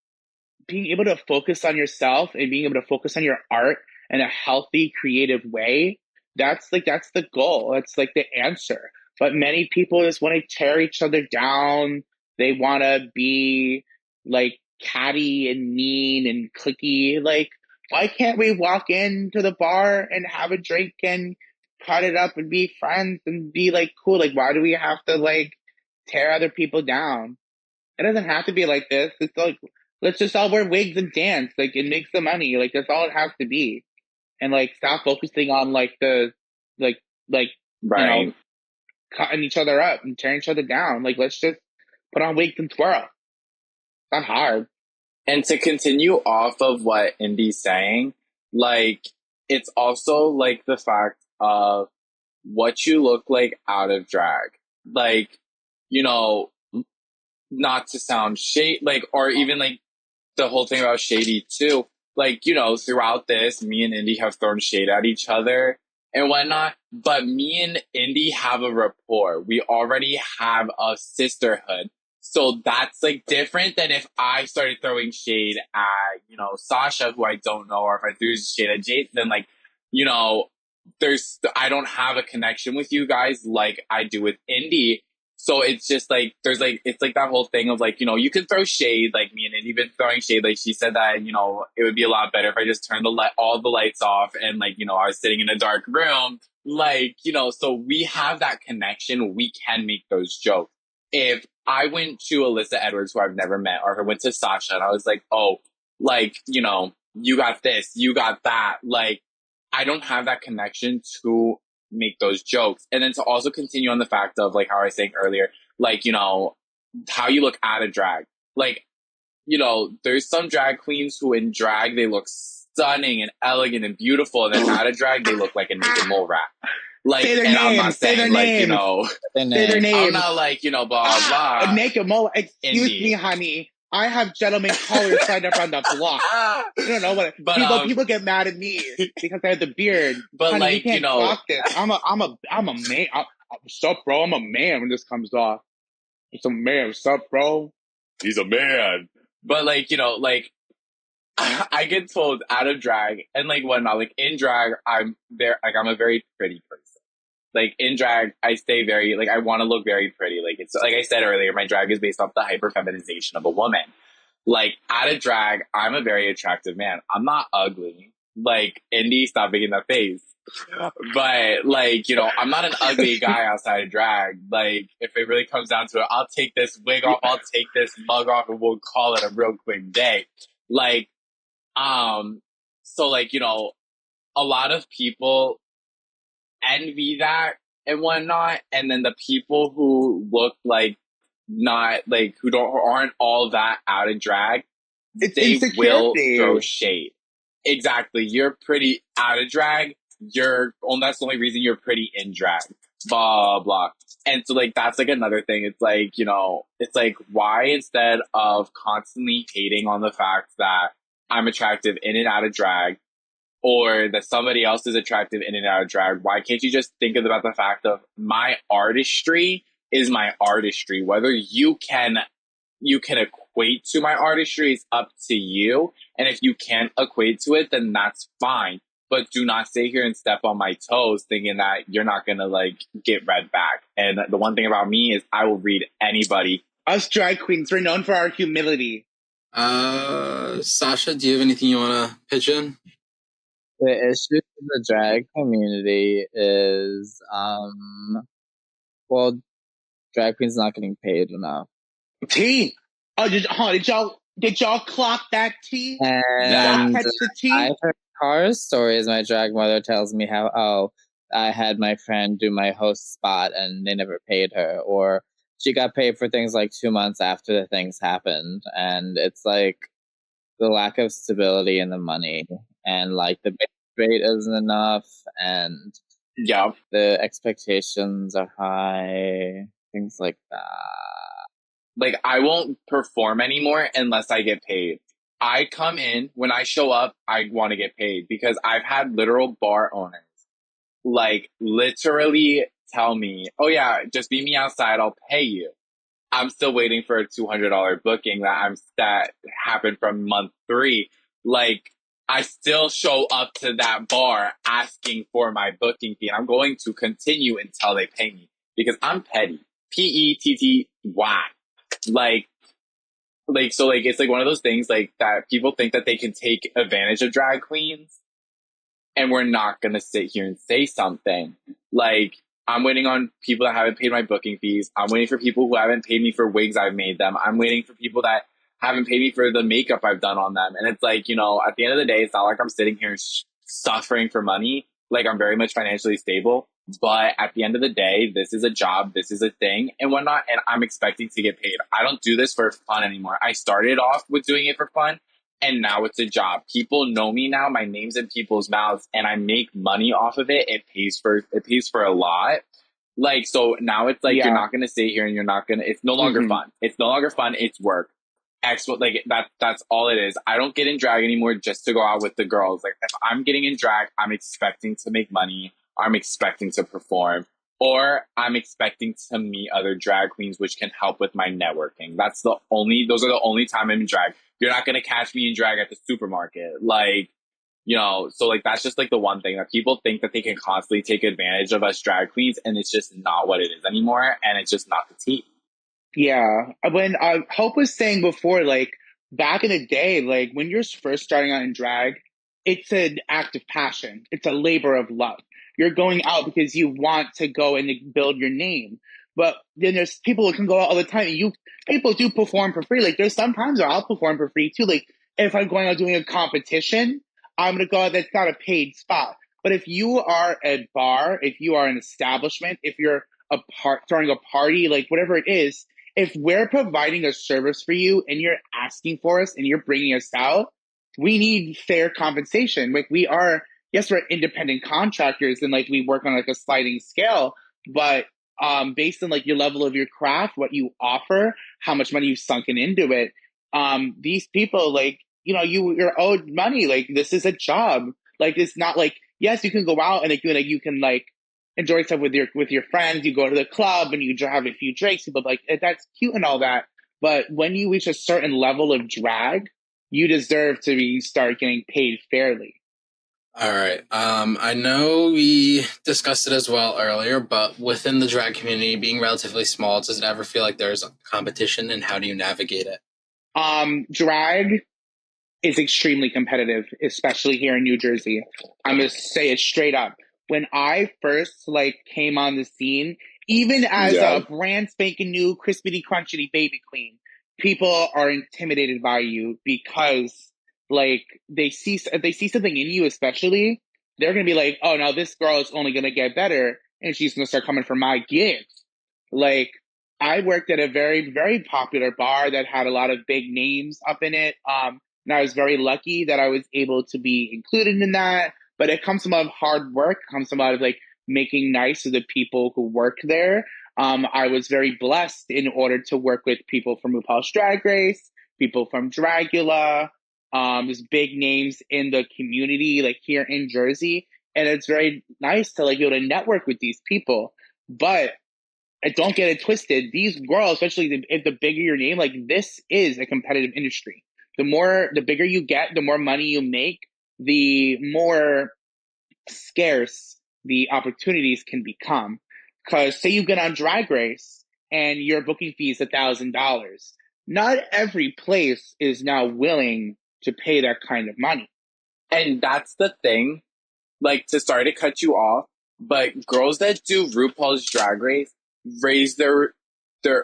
being able to focus on yourself and being able to focus on your art in a healthy, creative way. That's the goal. That's like the answer. But many people just want to tear each other down. They want to be like catty and mean and cliquey. Like, why can't we walk into the bar and have a drink and cut it up and be friends and be like cool? Like, why do we have to like tear other people down? It doesn't have to be like this. It's like, let's just all wear wigs and dance. Like, it makes the money. Like, that's all it has to be. And like, stop focusing on like the, like, Right. you know, cutting each other up and tearing each other down. Like, let's just put on wigs and twirl. It's not hard. And to continue off of what Indy's saying, like, it's also like the fact of what you look like out of drag. Like, you know, not to sound shade, like, or even like the whole thing about shady too. Like, you know, throughout this, me and Indy have thrown shade at each other and whatnot. But me and Indy have a rapport. We already have a sisterhood. So that's like different than if I started throwing shade at, you know, Sasha, who I don't know, or if I threw shade at Jade, then like, you know, I don't have a connection with you guys like I do with Indy. So it's just like, it's like that whole thing of like, you know, you can throw shade, like me and Indy been throwing shade. Like she said that, you know, it would be a lot better if I just turned all the lights off and like, you know, I was sitting in a dark room. Like, you know, so we have that connection. We can make those jokes. If I went to Alyssa Edwards, who I've never met, or if I went to Sasha and I was like, oh, like, you know, you got this, you got that. Like, I don't have that connection to make those jokes. And then to also continue on the fact of like how I was saying earlier, like, you know, how you look out of drag. Like, you know, there's some drag queens who in drag, they look stunning and elegant and beautiful. And then out of drag, they look like a naked mole rat. Like, Say their and name. I'm not Say saying their like, name. you know, Say their name. I'm not like, you know, blah, blah. A naked mole. Excuse Indeed. me, honey. I have gentlemen callers signed up on the block. I don't know what people get mad at me because I have the beard. But honey, like, you can't you know, block this. I'm a man. Sup, bro? I'm a man when this comes off. It's a man. Sup, bro? He's a man. But like, you know, like I get told out of drag and like whatnot. Like in drag, I'm a very pretty person. Like in drag, I stay very like I want to look very pretty. Like it's like I said earlier, my drag is based off the hyper feminization of a woman. Like out of drag, I'm a very attractive man. I'm not ugly. Like Indy, stop making that face. But like, you know, I'm not an ugly guy outside of drag. Like if it really comes down to it, I'll take this wig off, I'll take this mug off, and we'll call it a real quick day. Like, so like, you know, a lot of people envy that and whatnot, and then the people who look like not like who aren't all that out of drag, they will throw shade. Exactly, you're pretty out of drag. That's the only reason you're pretty in drag. Blah blah. And so like that's like another thing. It's like, you know, it's like why instead of constantly hating on the fact that I'm attractive in and out of drag, or that somebody else is attractive in and out of drag, why can't you just think about the fact of my artistry is my artistry? Whether you can equate to my artistry is up to you. And if you can't equate to it, then that's fine. But do not stay here and step on my toes thinking that you're not going to like get read back. And the one thing about me is I will read anybody. Us drag queens, we're known for our humility. Sasha, do you have anything you want to pitch in? The issue in the drag community is, well, drag queens not getting paid enough. Tea. Oh, did y'all clock that tea? Did y'all And catch the tea? I've heard horror stories. My drag mother tells me how, I had my friend do my host spot and they never paid her, or she got paid for things like 2 months after the things happened. And it's like the lack of stability in the money, and like the base rate isn't enough, and Yeah. the expectations are high, things like that. Like, I won't perform anymore unless I get paid. I come in, when I show up, I want to get paid, because I've had literal bar owners, like, literally tell me, oh yeah, just meet me outside, I'll pay you. I'm still waiting for a $200 booking that happened from month 3. Like, I still show up to that bar asking for my booking fee, and I'm going to continue until they pay me, because I'm petty. Petty. Like, so, like, it's like one of those things, like, that people think that they can take advantage of drag queens, and we're not going to sit here and say something. Like, I'm waiting on people that haven't paid my booking fees. I'm waiting for people who haven't paid me for wigs I've made them. I'm waiting for people that haven't paid me for the makeup I've done on them. And it's like, you know, at the end of the day, it's not like I'm sitting here suffering for money. Like, I'm very much financially stable. But at the end of the day, this is a job, this is a thing, and whatnot, and I'm expecting to get paid. I don't do this for fun anymore. I started off with doing it for fun, and now it's a job. People know me now. My name's in people's mouths, and I make money off of it. It pays for a lot. Like, so now it's like, you're not gonna sit here and you're not gonna. It's no longer fun. It's no longer fun. It's work. Like, that's all it is. I don't get in drag anymore just to go out with the girls. Like, if I'm getting in drag, I'm expecting to make money. I'm expecting to perform, or I'm expecting to meet other drag queens, which can help with my networking. Those are the only time I'm in drag. You're not going to catch me in drag at the supermarket. Like, you know, so like, that's just like the one thing that people think that they can constantly take advantage of us drag queens. And it's just not what it is anymore. And it's just not the tea. Yeah. When Hope was saying before, like, back in the day, like, when you're first starting out in drag, it's an act of passion. It's a labor of love. You're going out because you want to go and build your name. But then there's people who can go out all the time. People do perform for free. Like, there's sometimes where I'll perform for free too. Like, if I'm going out doing a competition, I'm gonna go out. That's not a paid spot. But if you are a bar, if you are an establishment, if you're throwing a party, like whatever it is, if we're providing a service for you and you're asking for us and you're bringing us out, we need fair compensation. Like, yes, we're independent contractors and like we work on like a sliding scale, but based on like your level of your craft, what you offer, how much money you've sunken into it, these people, like, you know, you're owed money. Like, this is a job. Like, it's not like, yes, you can go out and like, you can like enjoy yourself with your friends. You go to the club and you have a few drinks. But like, that's cute and all that. But when you reach a certain level of drag, you deserve to start getting paid fairly. All right. I know we discussed it as well earlier, but within the drag community being relatively small, does it ever feel like there's a competition, and how do you navigate it? Drag is extremely competitive, especially here in New Jersey. I'm gonna say it straight up. When I first like came on the scene, even as a brand spanking new crispity crunchity baby queen, people are intimidated by you because like if they see something in you, especially, they're gonna be like, oh no, this girl is only gonna get better and she's gonna start coming for my gigs. Like, I worked at a very, very popular bar that had a lot of big names up in it. And I was very lucky that I was able to be included in that. But it comes from a lot of hard work, comes from a lot of like making nice to the people who work there. I was very blessed in order to work with people from RuPaul's Drag Race, people from Dragula, there's big names in the community, like here in Jersey. And it's very nice to like be able to network with these people. But don't get it twisted. These girls, especially if the bigger your name, like, this is a competitive industry. The bigger you get, the more money you make, the more scarce the opportunities can become. Because say you get on Drag Race and your booking fee is $1,000, not every place is now willing to pay that kind of money. And that's the thing like to start to cut you off, but girls that do RuPaul's Drag Race raise their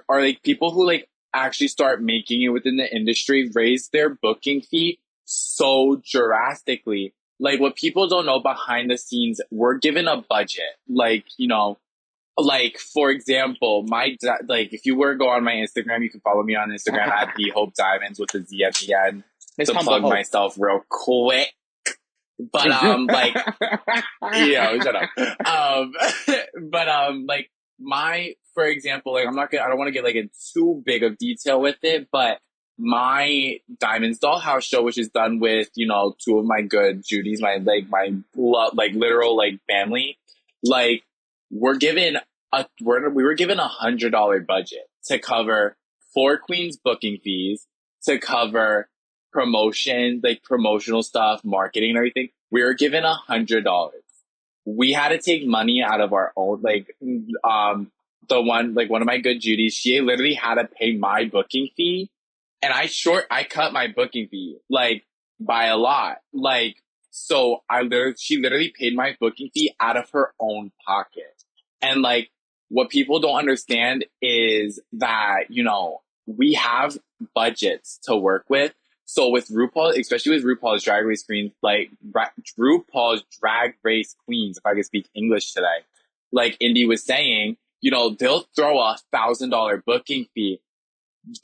are like people who like actually start making it within the industry raise their booking fee so drastically. Like what people don't know behind the scenes, we're given a budget. Like, you know, like for example, like if you were to go on my Instagram, you can follow me on Instagram at the Hope Diamonds with a Z at the end Miss to Humble plug Hope. myself real quick. But like shut up. Like for example, like I don't want to get like in too big of detail with it, but my Diamonds Dollhouse show, which is done with, you know, two of my good Judies, my literal like family, like we were given $100 budget to cover 4 queens booking fees, to cover promotion, like promotional stuff, marketing and everything. We were given $100. We had to take money out of our own, one of my good Judies, she literally had to pay my booking fee, and I cut my booking fee like by a lot. Like, so she literally paid my booking fee out of her own pocket. And like, what people don't understand is that, you know, we have budgets to work with. So with RuPaul, especially with RuPaul's Drag Race queens, like RuPaul's Drag Race queens, if I could speak English today, like Indy was saying, you know, they'll throw $1,000 booking fee,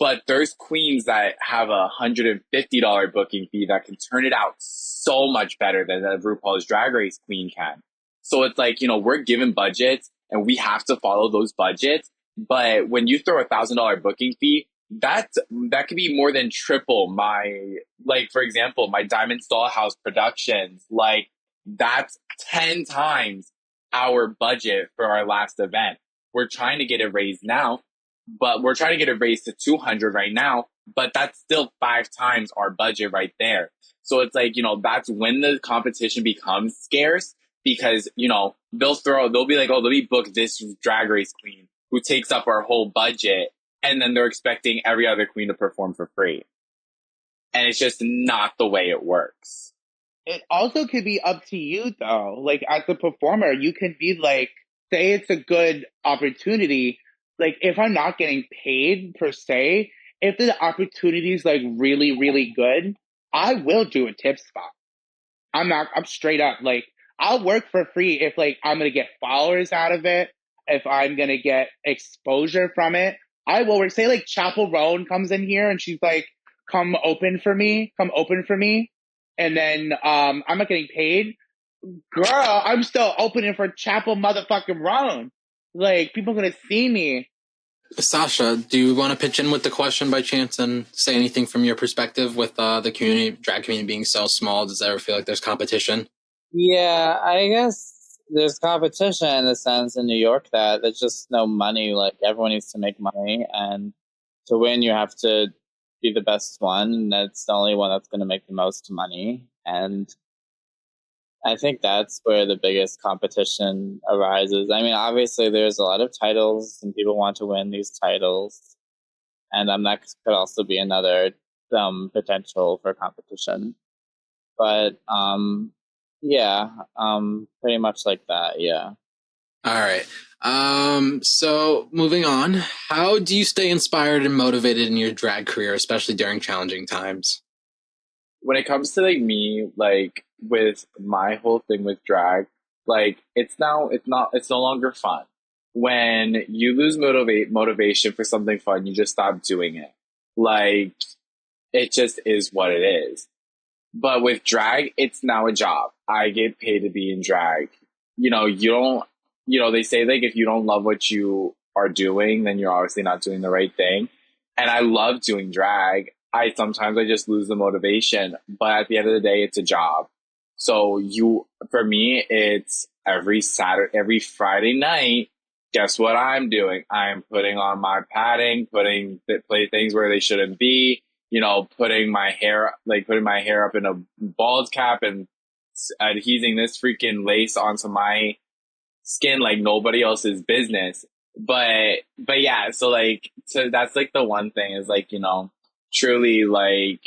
but there's queens that have $150 booking fee that can turn it out so much better than a RuPaul's Drag Race queen can. So it's like, you know, we're given budgets and we have to follow those budgets. But when you throw $1,000 booking fee, that could be more than triple my, like, for example, my Diamonds Dollhouse productions. Like, that's 10 times our budget for our last event. We're trying to get it raised now, but we're trying to get it raised to 200 right now, but that's still 5 times our budget right there. So it's like, you know, that's when the competition becomes scarce, because, you know, they'll be like, oh, let me book this Drag Race queen who takes up our whole budget. And then they're expecting every other queen to perform for free. And it's just not the way it works. It also could be up to you, though. Like, as a performer, you can be like, say it's a good opportunity. Like, if I'm not getting paid per se, if the opportunity is like really, really good, I will do a tip spot. I'm straight up. Like, I'll work for free if like I'm going to get followers out of it, if I'm going to get exposure from it. I will work. Say like Chapel Roan comes in here and she's like, come open for me. And then I'm not getting paid. Girl, I'm still opening for Chapel motherfucking Roan. Like, people are going to see me. Sasha, do you want to pitch in with the question by chance and say anything from your perspective with the drag community being so small? Does it ever feel like there's competition? Yeah, I guess there's competition in the sense in New York that there's just no money. Like, everyone needs to make money, and to win, you have to be the best one, and that's the only one that's going to make the most money. And I think that's where the biggest competition arises. I mean, obviously, there's a lot of titles, and people want to win these titles, and that could also be another potential for competition. But yeah, pretty much like that. Yeah. All right. So moving on, how do you stay inspired and motivated in your drag career, especially during challenging times? When it comes to like me, like with my whole thing with drag, like it's no longer fun. When you lose motivation for something fun, you just stop doing it. Like, it just is what it is. But with drag, it's now a job. I get paid to be in drag. You know, they say like if you don't love what you are doing, then you're obviously not doing the right thing. And I love doing drag. Sometimes I just lose the motivation, but at the end of the day, it's a job. So for me, it's every Friday night. Guess what I'm doing? I'm putting on my padding, putting things where they shouldn't be. You know, putting my hair up in a bald cap and adhesing this freaking lace onto my skin like nobody else's business. But yeah, so that's like the one thing is like, you know, truly like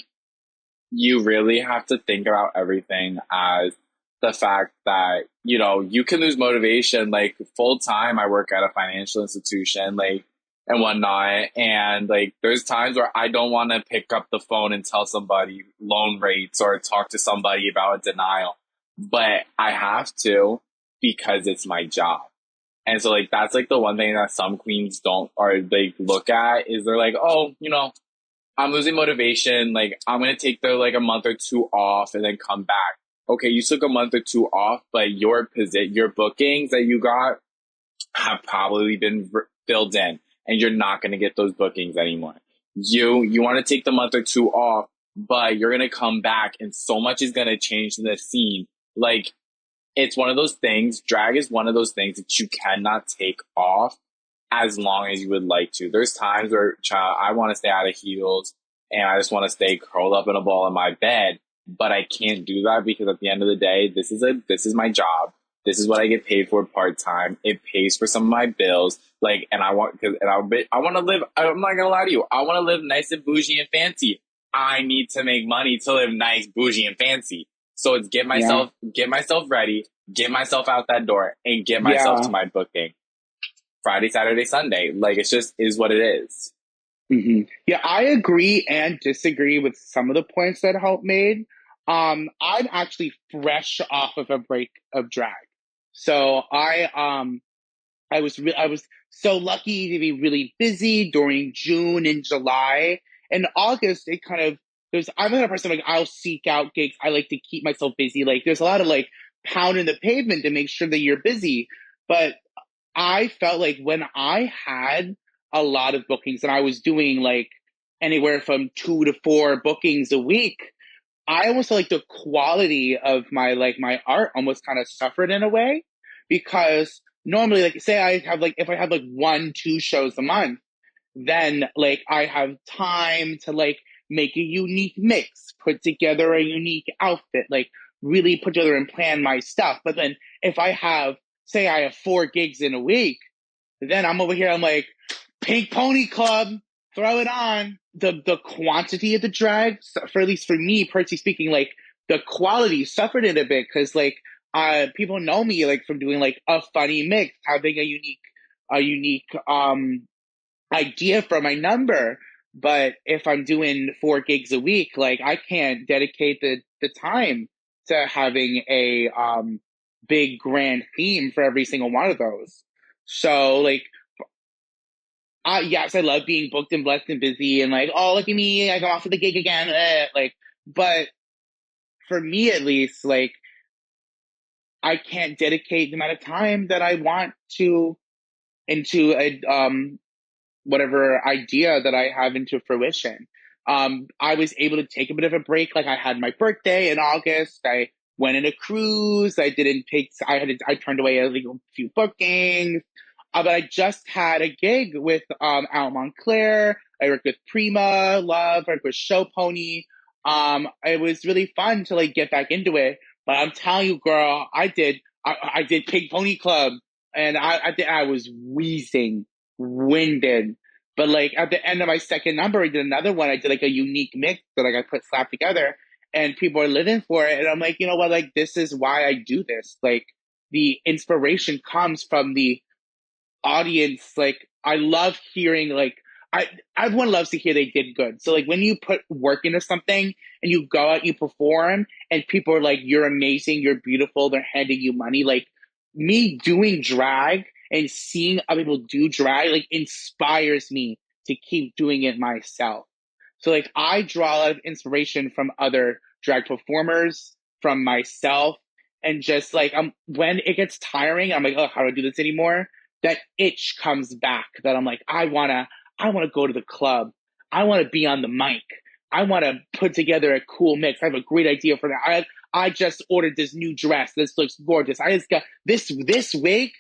you really have to think about everything as the fact that, you know, you can lose motivation. Like full time, I work at a financial institution, like, and whatnot. And like, there's times where I don't want to pick up the phone and tell somebody loan rates or talk to somebody about a denial, but I have to because it's my job. And so like, that's like the one thing that some queens don't, or they look at is they're like, oh, you know, I'm losing motivation. Like, I'm going to take the like a month or two off and then come back. Okay, you took a month or two off, but your bookings that you got have probably been filled in, and you're not going to get those bookings anymore. You want to take the month or two off, but you're going to come back, and so much is going to change in the scene. Like, it's one of those things. Drag is one of those things that you cannot take off as long as you would like to. There's times where, child, I want to stay out of heels and I just want to stay curled up in a ball in my bed, but I can't do that because at the end of the day, this is my job. This is what I get paid for part time. It pays for some of my bills. Like, and I want to live. I'm not gonna lie to you. I want to live nice and bougie and fancy. I need to make money to live nice, bougie, and fancy. So it's get myself ready, get myself out that door, and get myself to my booking. Friday, Saturday, Sunday. Like, it's just is what it is. Mm-hmm. Yeah, I agree and disagree with some of the points that Hope made. I'm actually fresh off of a break of drag. So I was so lucky to be really busy during June and July. And August, it kind of I'm the kind of person like I'll seek out gigs. I like to keep myself busy. Like there's a lot of like pounding the pavement to make sure that you're busy. But I felt like when I had a lot of bookings and I was doing like anywhere from 2 to 4 bookings a week, I almost felt like the quality of my art almost kind of suffered in a way, because normally, like, say I have like, if I have like 1-2 shows a month, then like I have time to like make a unique mix, put together a unique outfit, like really put together and plan my stuff. But then if say I have 4 gigs in a week, then I'm over here, I'm like, Pink Pony Club, throw it on. The quantity of the drag, for at least for me, personally speaking, like the quality suffered it a bit because like people know me like from doing like a funny mix, having a unique idea for my number. But if I'm doing 4 gigs a week, like I can't dedicate the time to having a big grand theme for every single one of those. So like, yes, I love being booked and blessed and busy and like, oh, look at me, I go off to the gig again. Like, but for me at least, like, I can't dedicate the amount of time that I want to into a whatever idea that I have into fruition. I was able to take a bit of a break. Like I had my birthday in August. I went on a cruise. I turned away a few bookings. But I just had a gig with Out Montclair. I worked with Prima Love. I worked with Show Pony. It was really fun to like get back into it. But I'm telling you, girl, I did Pink Pony Club, and I think I was wheezing, winded. But like at the end of my second number, I did another one. I did like a unique mix that like I put slapped together, and people are living for it. And I'm like, you know what? Like this is why I do this. Like the inspiration comes from the audience. Like I love hearing like everyone loves to hear they did good. So like when you put work into something and you go out, you perform, and people are like, you're amazing, you're beautiful, they're handing you money. Like me doing drag and seeing other people do drag like inspires me to keep doing it myself. So like I draw a lot of inspiration from other drag performers, from myself, and just like when it gets tiring, I'm like, oh, how do I do this anymore? That itch comes back that I'm like, I wanna go to the club. I wanna be on the mic. I wanna put together a cool mix. I have a great idea for that. I just ordered this new dress. This looks gorgeous. I just got this wig.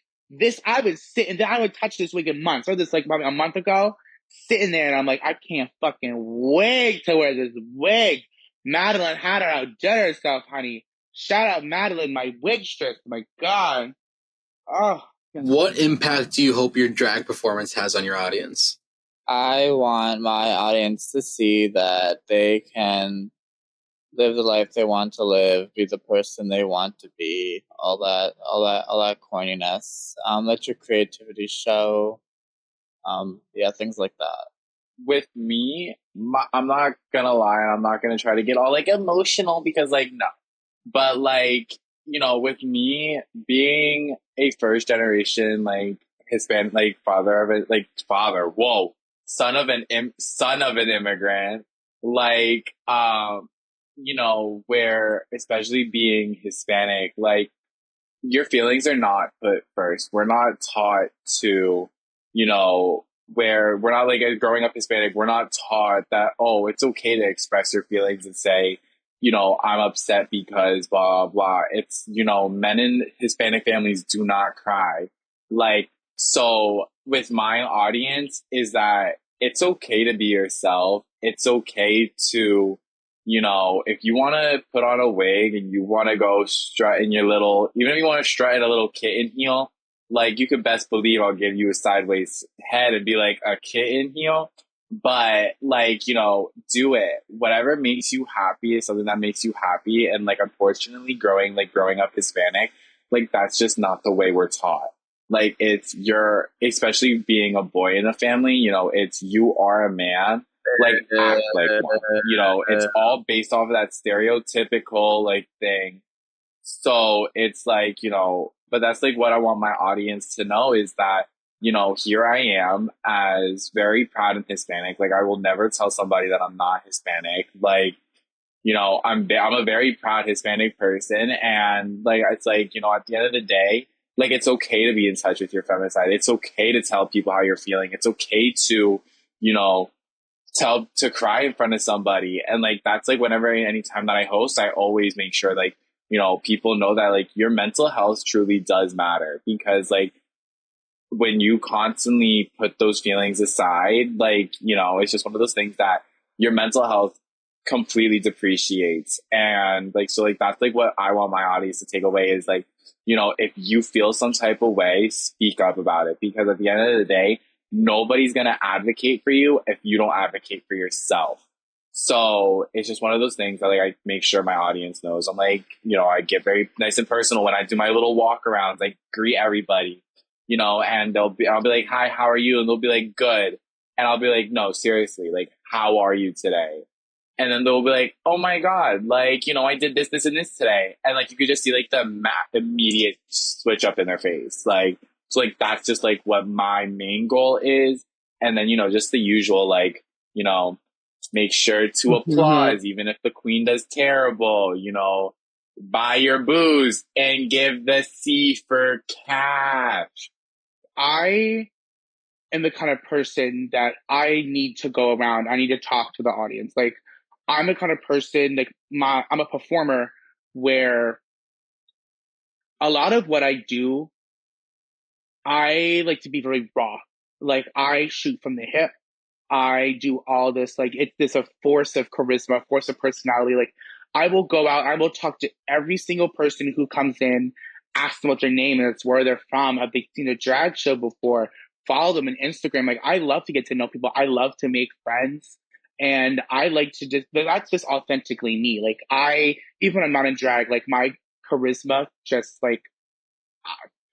I was sitting there. I haven't touched this wig in months. Or this like probably a month ago, sitting there, and I'm like, I can't fucking wait to wear this wig. Madeline had her outdone herself, honey. Shout out Madeline, my wigstress. My God. Oh. What impact do you hope your drag performance has on your audience? I want my audience to see that they can live the life they want to live, be the person they want to be, all that corniness. Let your creativity show. Yeah, things like that. With me, I'm not gonna lie, and I'm not gonna try to get all like emotional because like no, but like with me being a first generation like Hispanic, like father of it, like father, whoa, son of an immigrant, like where especially being Hispanic, like your feelings are not put first. We're not taught to, where we're not like growing up Hispanic, we're not taught that, oh, it's okay to express your feelings and say, I'm upset because blah, blah. It's, men in Hispanic families do not cry. Like, so with my audience is that it's okay to be yourself. It's okay to, if you want to put on a wig and you want to go strut in your little, even if you want to strut in a little kitten heel, like you could best believe I'll give you a sideways head and be like a kitten heel. But like, do it. Whatever makes you happy is something that makes you happy. And like, unfortunately, growing up Hispanic, like that's just not the way we're taught. Like especially being a boy in a family, it's you are a man, like act like one. It's all based off of that stereotypical like thing. So it's like, but that's like what I want my audience to know is that, here I am as very proud and Hispanic. Like I will never tell somebody that I'm not Hispanic. Like, I'm a very proud Hispanic person. And like, it's like, at the end of the day, like, it's okay to be in touch with your feminine side. It's okay to tell people how you're feeling. It's okay to, to cry in front of somebody. And like, that's like anytime that I host, I always make sure like, people know that like your mental health truly does matter because like when you constantly put those feelings aside, like, it's just one of those things that your mental health completely depreciates. And like, so like, that's like what I want my audience to take away is like, if you feel some type of way, speak up about it because at the end of the day, nobody's going to advocate for you if you don't advocate for yourself. So it's just one of those things that like I make sure my audience knows. I'm like, I get very nice and personal when I do my little walk arounds, like greet everybody, and I'll be like, hi, how are you? And they'll be like, good. And I'll be like, no, seriously, like, how are you today? And then they'll be like, oh my God, like, I did this, this, and this today. And like, you could just see like the immediate switch up in their face. Like, so like, that's just like what my main goal is. And then, just the usual, like, make sure to applaud, even if the queen does terrible, buy your booze and give the C for cash. I am the kind of person that I need to go around. I need to talk to the audience. Like, I'm the kind of person, like, I'm a performer where a lot of what I do, I like to be very raw. Like, I shoot from the hip. I do all this, like, it's a force of charisma, a force of personality. Like, I will go out, I will talk to every single person who comes in, ask them what their name is, where they're from, have they seen a drag show before, follow them on Instagram. Like, I love to get to know people. I love to make friends. And I like to that's just authentically me. Like, even when I'm not in drag, like, my charisma just, like,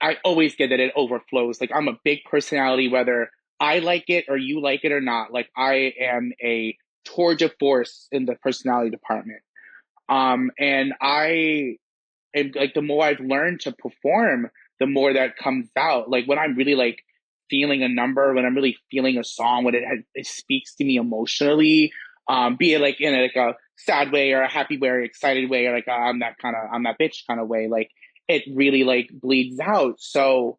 I always get that it overflows. Like, I'm a big personality, whether I like it or you like it or not. Like, I am a tour de force in the personality department. And and like the more I've learned to perform, the more that comes out. Like when I'm really like feeling a number, when I'm really feeling a song, when it speaks to me emotionally, be it like in like a sad way or a happy way or excited way, or like I'm that bitch kind of way. Like it really like bleeds out. So,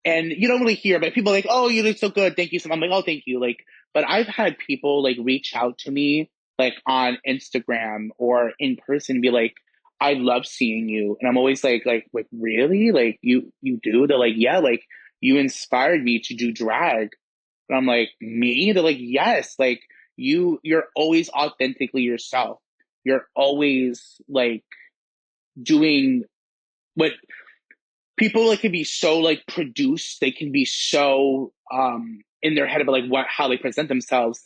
and you don't really hear, but people are like, oh, you look so good, thank you so much. I'm like, oh, thank you. Like, but I've had people like reach out to me like on Instagram or in person and be like, I love seeing you. And I'm always like really? Like you do? They're like, yeah, like you inspired me to do drag. And I'm like, me? They're like, yes, like you're always authentically yourself. You're always like doing what people like can be so like produced. They can be so in their head about like how they present themselves.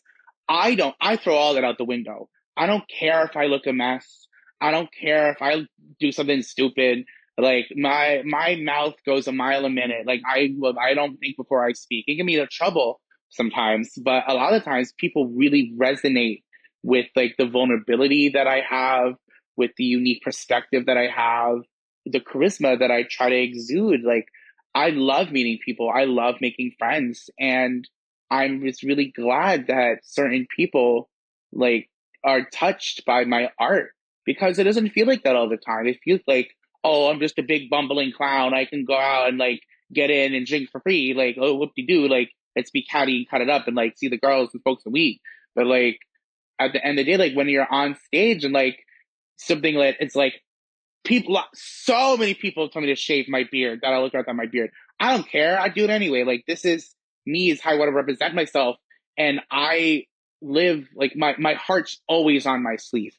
I throw all that out the window. I don't care if I look a mess. I don't care if I do something stupid. Like my mouth goes a mile a minute. Like I don't think before I speak. It can be in trouble sometimes, but a lot of times people really resonate with like the vulnerability that I have, with the unique perspective that I have, the charisma that I try to exude. Like I love meeting people. I love making friends, and I'm just really glad that certain people like are touched by my art, because it doesn't feel like that all the time. It feels like, oh, I'm just a big bumbling clown. I can go out and like get in and drink for free. Like, oh, whoop de doo. Like, let's be catty and cut it up and like see the girls and smoke some weed. But like at the end of the day, like when you're on stage and like something like it's like people, so many people tell me to shave my beard, that I look at my beard. I don't care. I do it anyway. Like this is me, is how I want to represent myself. And I live like my heart's always on my sleeve,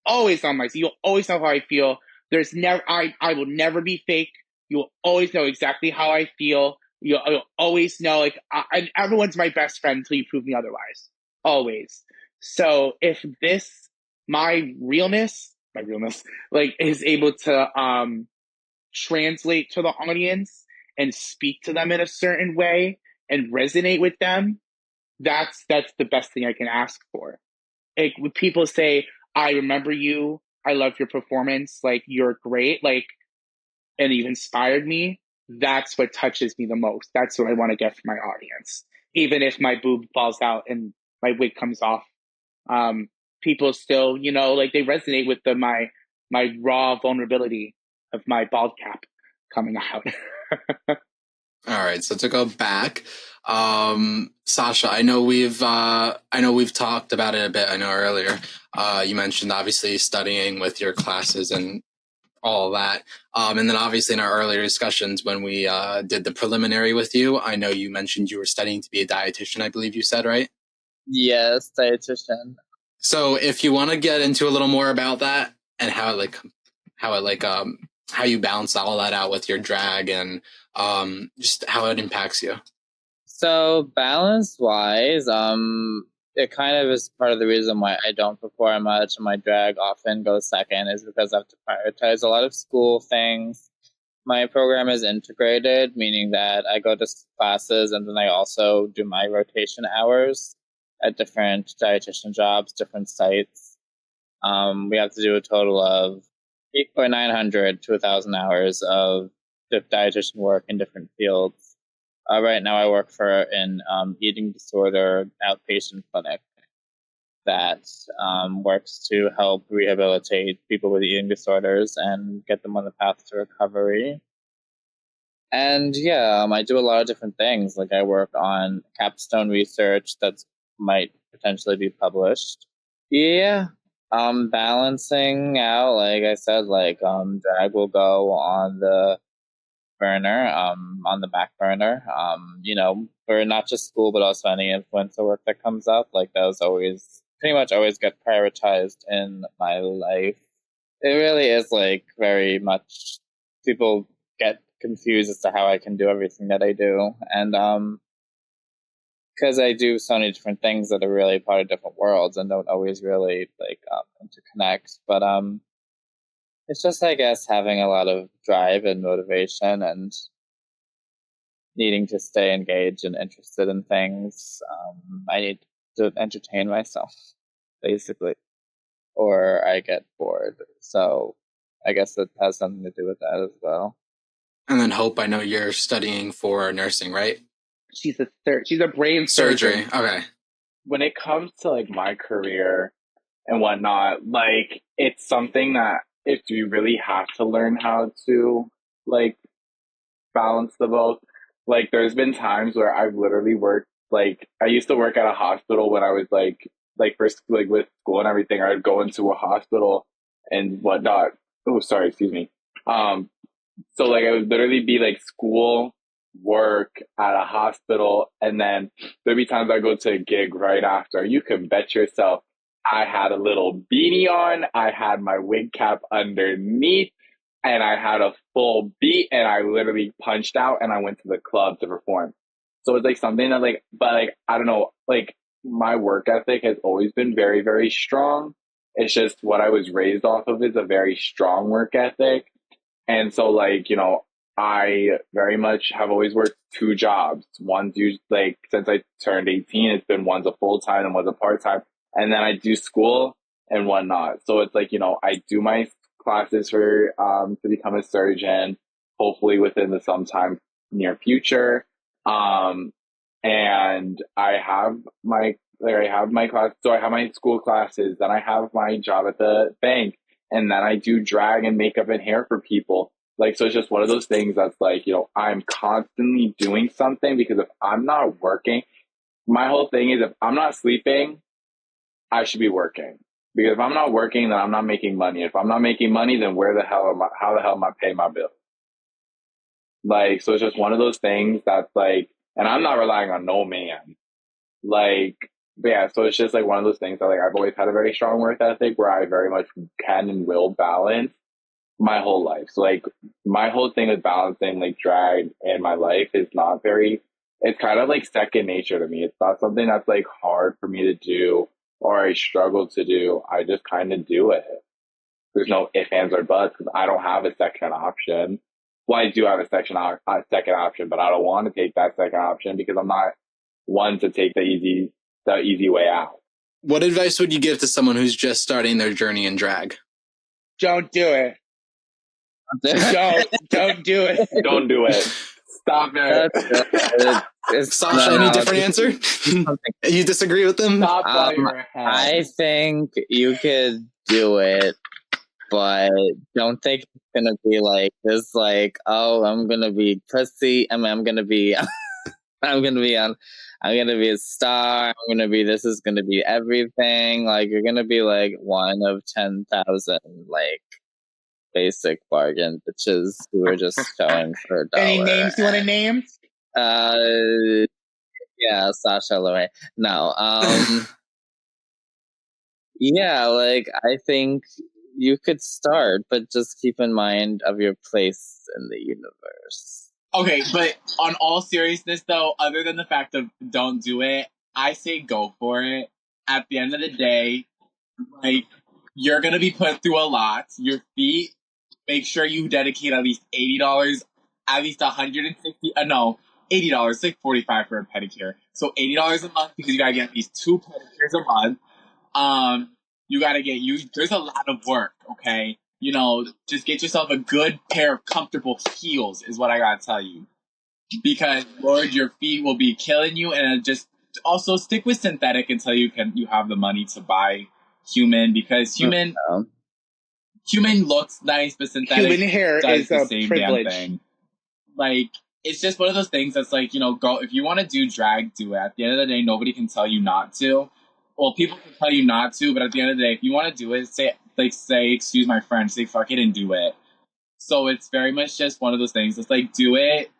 always on my sleeve. You'll always know how I feel. There's never, I will never be fake. You'll always know exactly how I feel. You'll always know, like, everyone's my best friend until you prove me otherwise. Always. So if this, my realness, like, is able to translate to the audience and speak to them in a certain way and resonate with them, that's the best thing I can ask for. Like when people say, I remember you, I love your performance, like you're great, like, and you've inspired me, that's what touches me the most. That's what I want to get from my audience. Even if my boob falls out and my wig comes off, um, people still, like they resonate with my raw vulnerability of my bald cap coming out. All right, so to go back, Sasha, I know we've talked about it a bit. I know earlier, you mentioned obviously studying with your classes and all that, and then obviously in our earlier discussions when we did the preliminary with you, I know you mentioned you were studying to be a dietitian. I believe you said, right? Yes, dietitian. So if you want to get into a little more about that and how you balance all that out with your drag and just how it impacts you. So balance wise, it kind of is part of the reason why I don't perform much and my drag often goes second, is because I have to prioritize a lot of school things. My program is integrated, meaning that I go to classes and then I also do my rotation hours at different dietitian jobs, different sites. We have to do a total of 900 to 1,000 hours of dietitian work in different fields. Right now, I work for an eating disorder outpatient clinic that works to help rehabilitate people with eating disorders and get them on the path to recovery. And yeah, I do a lot of different things. Like I work on capstone research that might potentially be published. Yeah, balancing out, like I said, like drag will go on the burner, on the back burner. For not just school, but also any influencer work that comes up. Like those always, pretty much always get prioritized in my life. It really is like very much, people get confused as to how I can do everything that I do. And because I do so many different things that are really part of different worlds and don't always really like interconnect. But it's just, I guess, having a lot of drive and motivation and needing to stay engaged and interested in things. I need to entertain myself, basically, or I get bored. So I guess it has something to do with that as well. And then Hope, I know you're studying for nursing, right? She's a brain Surgery. surgeon. Okay. When it comes to like my career and whatnot, like it's something that if you really have to learn how to like balance the both. Like there's been times where I've literally worked, like I used to work at a hospital when I was like first like with school and everything. I'd go into a hospital and whatnot. Oh, sorry, excuse me. Um, so like I would literally be like school, work at a hospital, and then there'd be times I go to a gig right after. You can bet yourself I had a little beanie on, I had my wig cap underneath, and I had a full beat, and I literally punched out and I went to the club to perform. So it's like something that like, but like I don't know, like my work ethic has always been very, very strong. It's just what I was raised off of is a very strong work ethic. And so, like, you know, I very much have always worked two jobs. One's usually, like, since I turned 18, it's been one's a full time and one's a part time. And then I do school and whatnot. So it's like, you know, I do my classes for, to become a surgeon, hopefully within the sometime near future. And I have my class, so I have my school classes, then I have my job at the bank, and then I do drag and makeup and hair for people. Like, so it's just one of those things that's like, you know, I'm constantly doing something because if I'm not working, my whole thing is if I'm not sleeping, I should be working. Because if I'm not working, then I'm not making money. If I'm not making money, then how the hell am I paying my bill? Like, so it's just one of those things that's like, and I'm not relying on no man. Like, but yeah, so it's just like one of those things that like I've always had a very strong work ethic where I very much can and will balance my whole life. So like my whole thing with balancing like drag and my life is not very, it's kind of like second nature to me. It's not something that's like hard for me to do or I struggle to do. I just kind of do it. There's no ifs, ands, or buts because I don't have a second option. Well, I do have a second option, but I don't want to take that second option because I'm not one to take the easy way out. What advice would you give to someone who's just starting their journey in drag? Don't do it. Don't do it. Don't do it. Stop it. Sasha, any different answer? You disagree with them? Stop while you're ahead. I think you could do it, but don't think it's gonna be like this. Like, oh, I'm gonna be pussy. I mean, I'm gonna be a star. I'm gonna be. This is gonna be everything. Like, you're gonna be like one of 10,000 like basic bargain bitches who are just showing for $1. Any names you want to name? Yeah, Sasha Lorraine. No, yeah, like I think you could start, but just keep in mind of your place in the universe. Okay, but on all seriousness though, other than the fact of don't do it, I say go for it. At the end of the day, like, you're gonna be put through a lot. Your feet, make sure you dedicate at least $80, at least $160. No, $80, like $45 for a pedicure. So $80 a month because you gotta get at least 2 pedicures a month. You gotta get There's a lot of work. Okay, you know, just get yourself a good pair of comfortable heels is what I gotta tell you. Because Lord, your feet will be killing you, and just also stick with synthetic until you have the money to buy human, because human looks nice, but synthetic Human hair does is the a same privilege. damn thing. Like, it's just one of those things that's like, you know, go if you want to do drag, do it. At the end of the day, nobody can tell you not to. Well, people can tell you not to, but at the end of the day, if you want to do it, say, excuse my French, say fuck it and do it. So it's very much just one of those things. It's like, do it,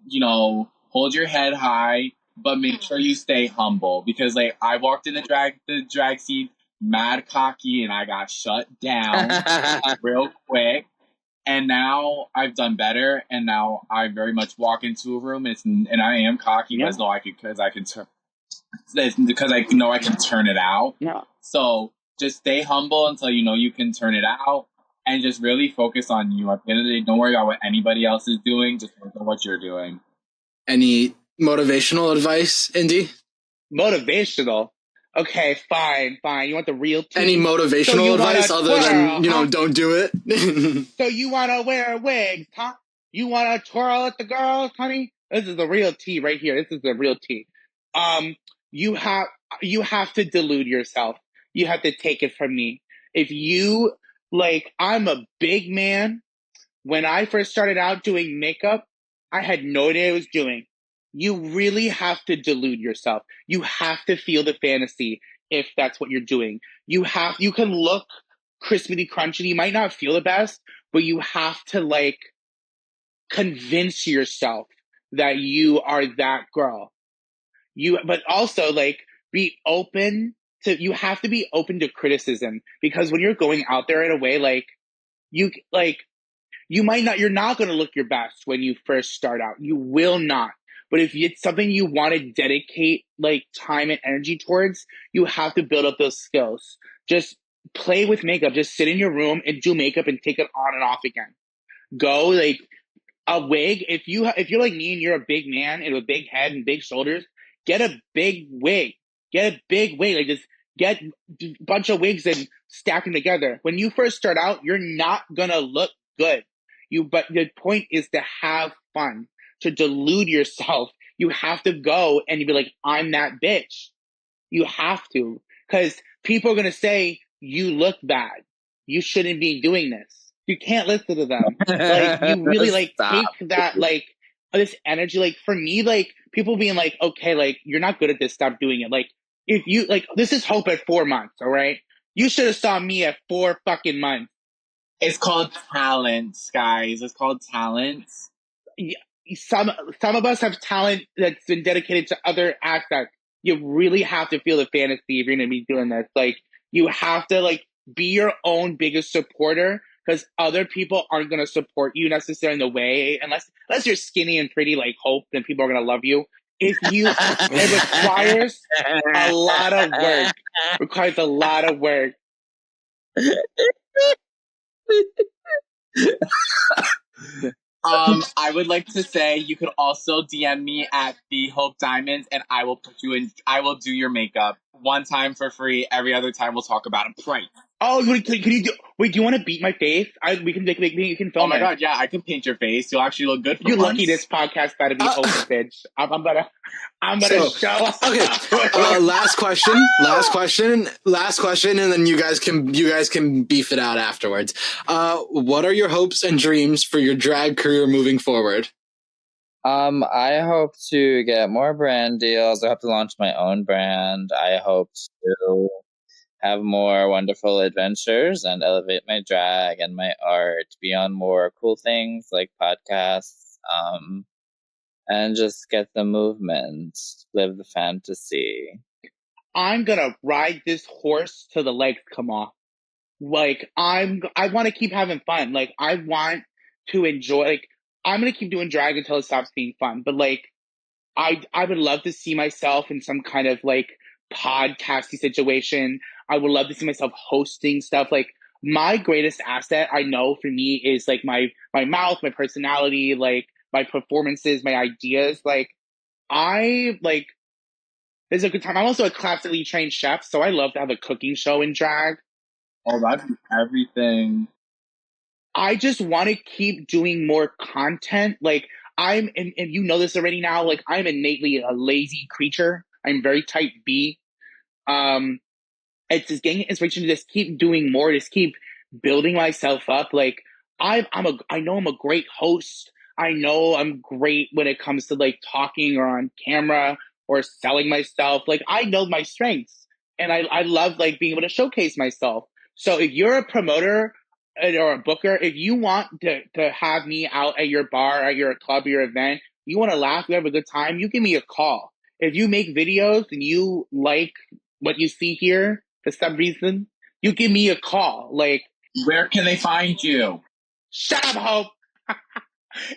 you know, hold your head high, but make sure you stay humble. Because like I walked in the drag scene mad cocky and I got shut down real quick. And now I've done better, and now I very much walk into a room and I am cocky because I know I can turn it out. Yeah. So just stay humble until you know you can turn it out, and just really focus on you. At the end of the day, don't worry about what anybody else is doing. Just work on what you're doing. Any motivational advice, Indy? Motivational? Okay, fine. You want the real tea? Any motivational advice other than, you know, don't do it? So you want to wear wigs, huh? You want to twirl at the girls, honey? This is the real tea right here. This is the real tea. You have to delude yourself. You have to take it from me. If you, like, I'm a big man. When I first started out doing makeup, I had no idea what I was doing. You really have to delude yourself. You have to feel the fantasy if that's what you're doing. You can look crispity crunchy. You might not feel the best, but you have to like convince yourself that you are that girl. But also like you have to be open to criticism, because when you're going out there in a way, like you're not going to look your best when you first start out. You will not. But if it's something you want to dedicate like time and energy towards, you have to build up those skills. Just play with makeup. Just sit in your room and do makeup and take it on and off again. Go like a wig. If you're like me and you're a big man and a big head and big shoulders, get a big wig. Get a big wig. Like just get a bunch of wigs and stack them together. When you first start out, you're not gonna look good. But the point is to have fun, to delude yourself. You have to go and you be like, I'm that bitch. You have to, because people are gonna say you look bad. You shouldn't be doing this. You can't listen to them. Like you really like Stop. take that like this energy. Like for me, like people being like, okay, like you're not good at this. Stop doing it. Like if you like, this is Hope at 4 months. All right, you should have saw me at 4 fucking months. It's called talent, guys. It's called talent. Some of us have talent that's been dedicated to other aspects. You really have to feel the fantasy if you're going to be doing this. Like you have to like be your own biggest supporter, because other people aren't going to support you necessarily in the way unless you're skinny and pretty like Hope, then people are going to love you. If you, it requires a lot of work. Requires a lot of work. I would like to say you could also DM me at the Hope Diamonds, and I will put you in. I will do your makeup one time for free. Every other time we'll talk about a price. Oh, can you do? Wait, do you want to beat my face? We can make you can film. Oh my it. god, yeah, I can paint your face. You'll actually look good for You're once. lucky this podcast better be open, bitch. I'm gonna So, show up. Okay. Last question, and then you guys can beef it out afterwards. What are your hopes and dreams for your drag career moving forward? I hope to get more brand deals. I hope to launch my own brand. I hope to have more wonderful adventures and elevate my drag and my art, be on more cool things like podcasts, and just get the movement, live the fantasy. I'm gonna ride this horse till the legs come off. Like I want to keep having fun. Like I want to enjoy. Like I'm gonna keep doing drag until it stops being fun. But like I would love to see myself in some kind of like podcasty situation. I would love to see myself hosting stuff. Like my greatest asset, I know for me, is like my mouth, my personality, like my performances, my ideas. Like I like there's a good time. I'm also a classically trained chef, so I love to have a cooking show in drag. Oh, that's everything. I just want to keep doing more content. Like and you know this already now, like I'm innately a lazy creature. I'm very type B. It's just getting inspiration to just keep doing more, just keep building myself up. Like I know I'm a great host. I know I'm great when it comes to like talking or on camera or selling myself. Like I know my strengths, and I love like being able to showcase myself. So if you're a promoter or a booker, if you want to have me out at your bar, at your club, your event, you want to laugh, you have a good time, you give me a call. If you make videos and you like what you see here for some reason, you give me a call. Like, where can they find you? Shut up, Hope.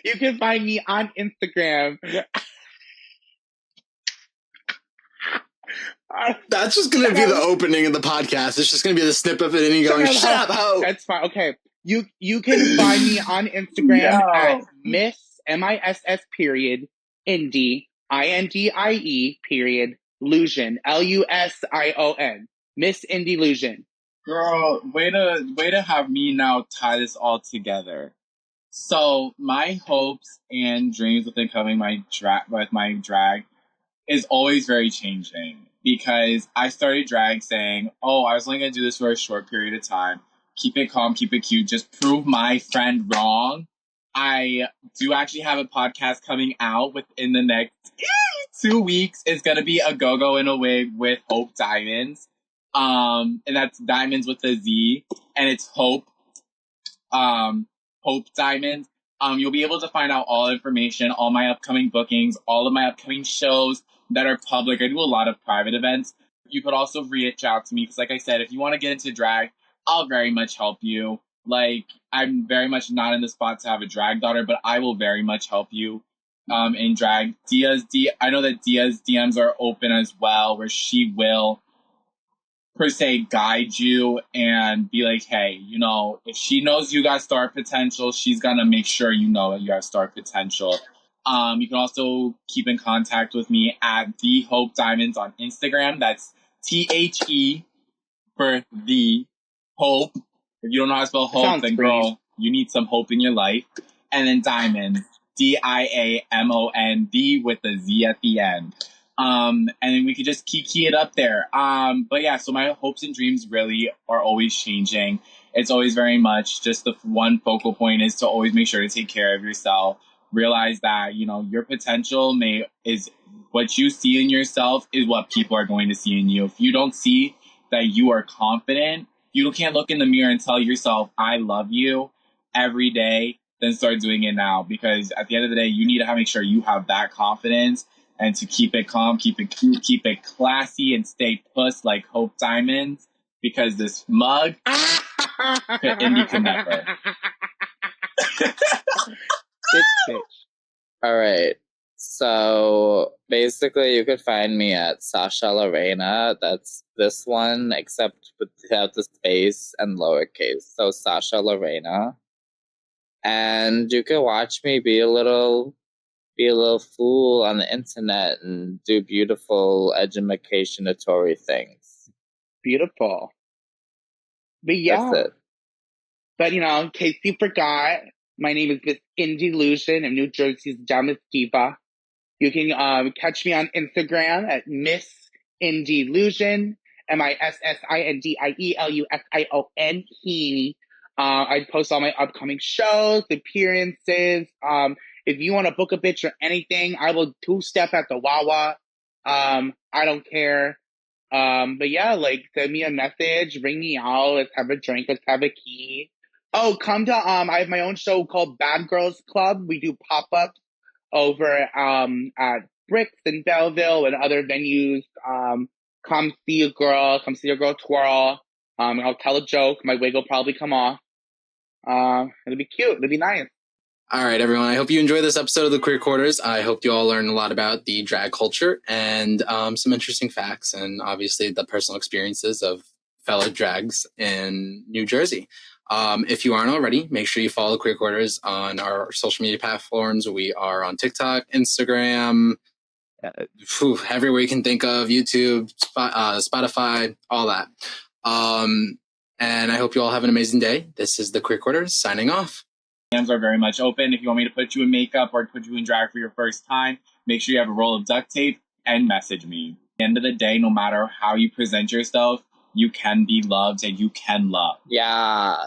You can find me on Instagram. That's just going to be the opening of the podcast. It's just going to be the snippet of it and you going, shut up, Hope. That's fine. Okay. You can find me on Instagram at Miss MISS period Indie INDIE period Lusion LUSION Miss Indie Lusion. Girl, way to have me now tie this all together. So my hopes and dreams with becoming my drag is always very changing, because I started drag saying, oh, I was only going to do this for a short period of time. Keep it calm, keep it cute, just prove my friend wrong. I do actually have a podcast coming out within the next 2 weeks. It's going to be a go-go in a wig with Hope Diamonds. And that's Diamonds with a Z, and it's Hope Diamonds. You'll be able to find out all information, all my upcoming bookings, all of my upcoming shows that are public. I do a lot of private events. You could also reach out to me, because like I said, if you want to get into drag, I'll very much help you. Like, I'm very much not in the spot to have a drag daughter, but I will very much help you in drag. I know that Dia's DMs are open as well, where she will per se guide you and be like, hey, you know, if she knows you got star potential, she's gonna make sure you know that you have star potential. You can also keep in contact with me at The Hope Diamonds on Instagram. That's THE for The Hope. If you don't know how to spell hope, Sounds then great. girl, you need some hope in your life. And then Diamond, DIAMOND with the Z at the end. And then we could just key it up there. But yeah, so my hopes and dreams really are always changing. It's always very much just the one focal point is to always make sure to take care of yourself. Realize that, you know, your potential is what you see in yourself is what people are going to see in you. If you don't see that you are confident, you can't look in the mirror and tell yourself, I love you every day, then start doing it now. Because at the end of the day, you need to make sure you have that confidence and to keep it calm, keep it cute, keep it classy, and stay puss like Hope Diamonds. Because this mug, Indy can never. All right. So basically, you could find me at Sasha Lorena. That's this one, except without the space and lowercase. So Sasha Lorena. And you can watch me be a little fool on the internet and do beautiful educationatory things. Beautiful. But yeah. That's it. But, you know, in case you forgot, my name is Miss Indie Illusion of New Jersey's dumbest diva. You can catch me on Instagram at Miss Indie Illusion, MISSINDIELUSION. I post all my upcoming shows, appearances. If you want to book a bitch or anything, I will two-step at the Wawa. I don't care. But yeah, like send me a message, bring me out, let's have a drink, let's have a key. Oh, come to I have my own show called Bad Girls Club. We do pop-ups over at Bricks in Belleville and other venues. Come see a girl, twirl. I'll tell a joke, my wig will probably come off. It'll be cute, it'll be nice. All right, everyone. I hope you enjoyed this episode of the Queer Quarters. I hope you all learned a lot about the drag culture and some interesting facts and obviously the personal experiences of fellow drags in New Jersey. If you aren't already, make sure you follow Queer Quarters on our social media platforms. We are on TikTok, Instagram, everywhere you can think of, YouTube, Spotify, all that. And I hope you all have an amazing day. This is the Queer Quarters signing off. DMs are very much open. If you want me to put you in makeup or put you in drag for your first time, make sure you have a roll of duct tape and message me. At the end of the day, no matter how you present yourself, you can be loved and you can love. Yeah.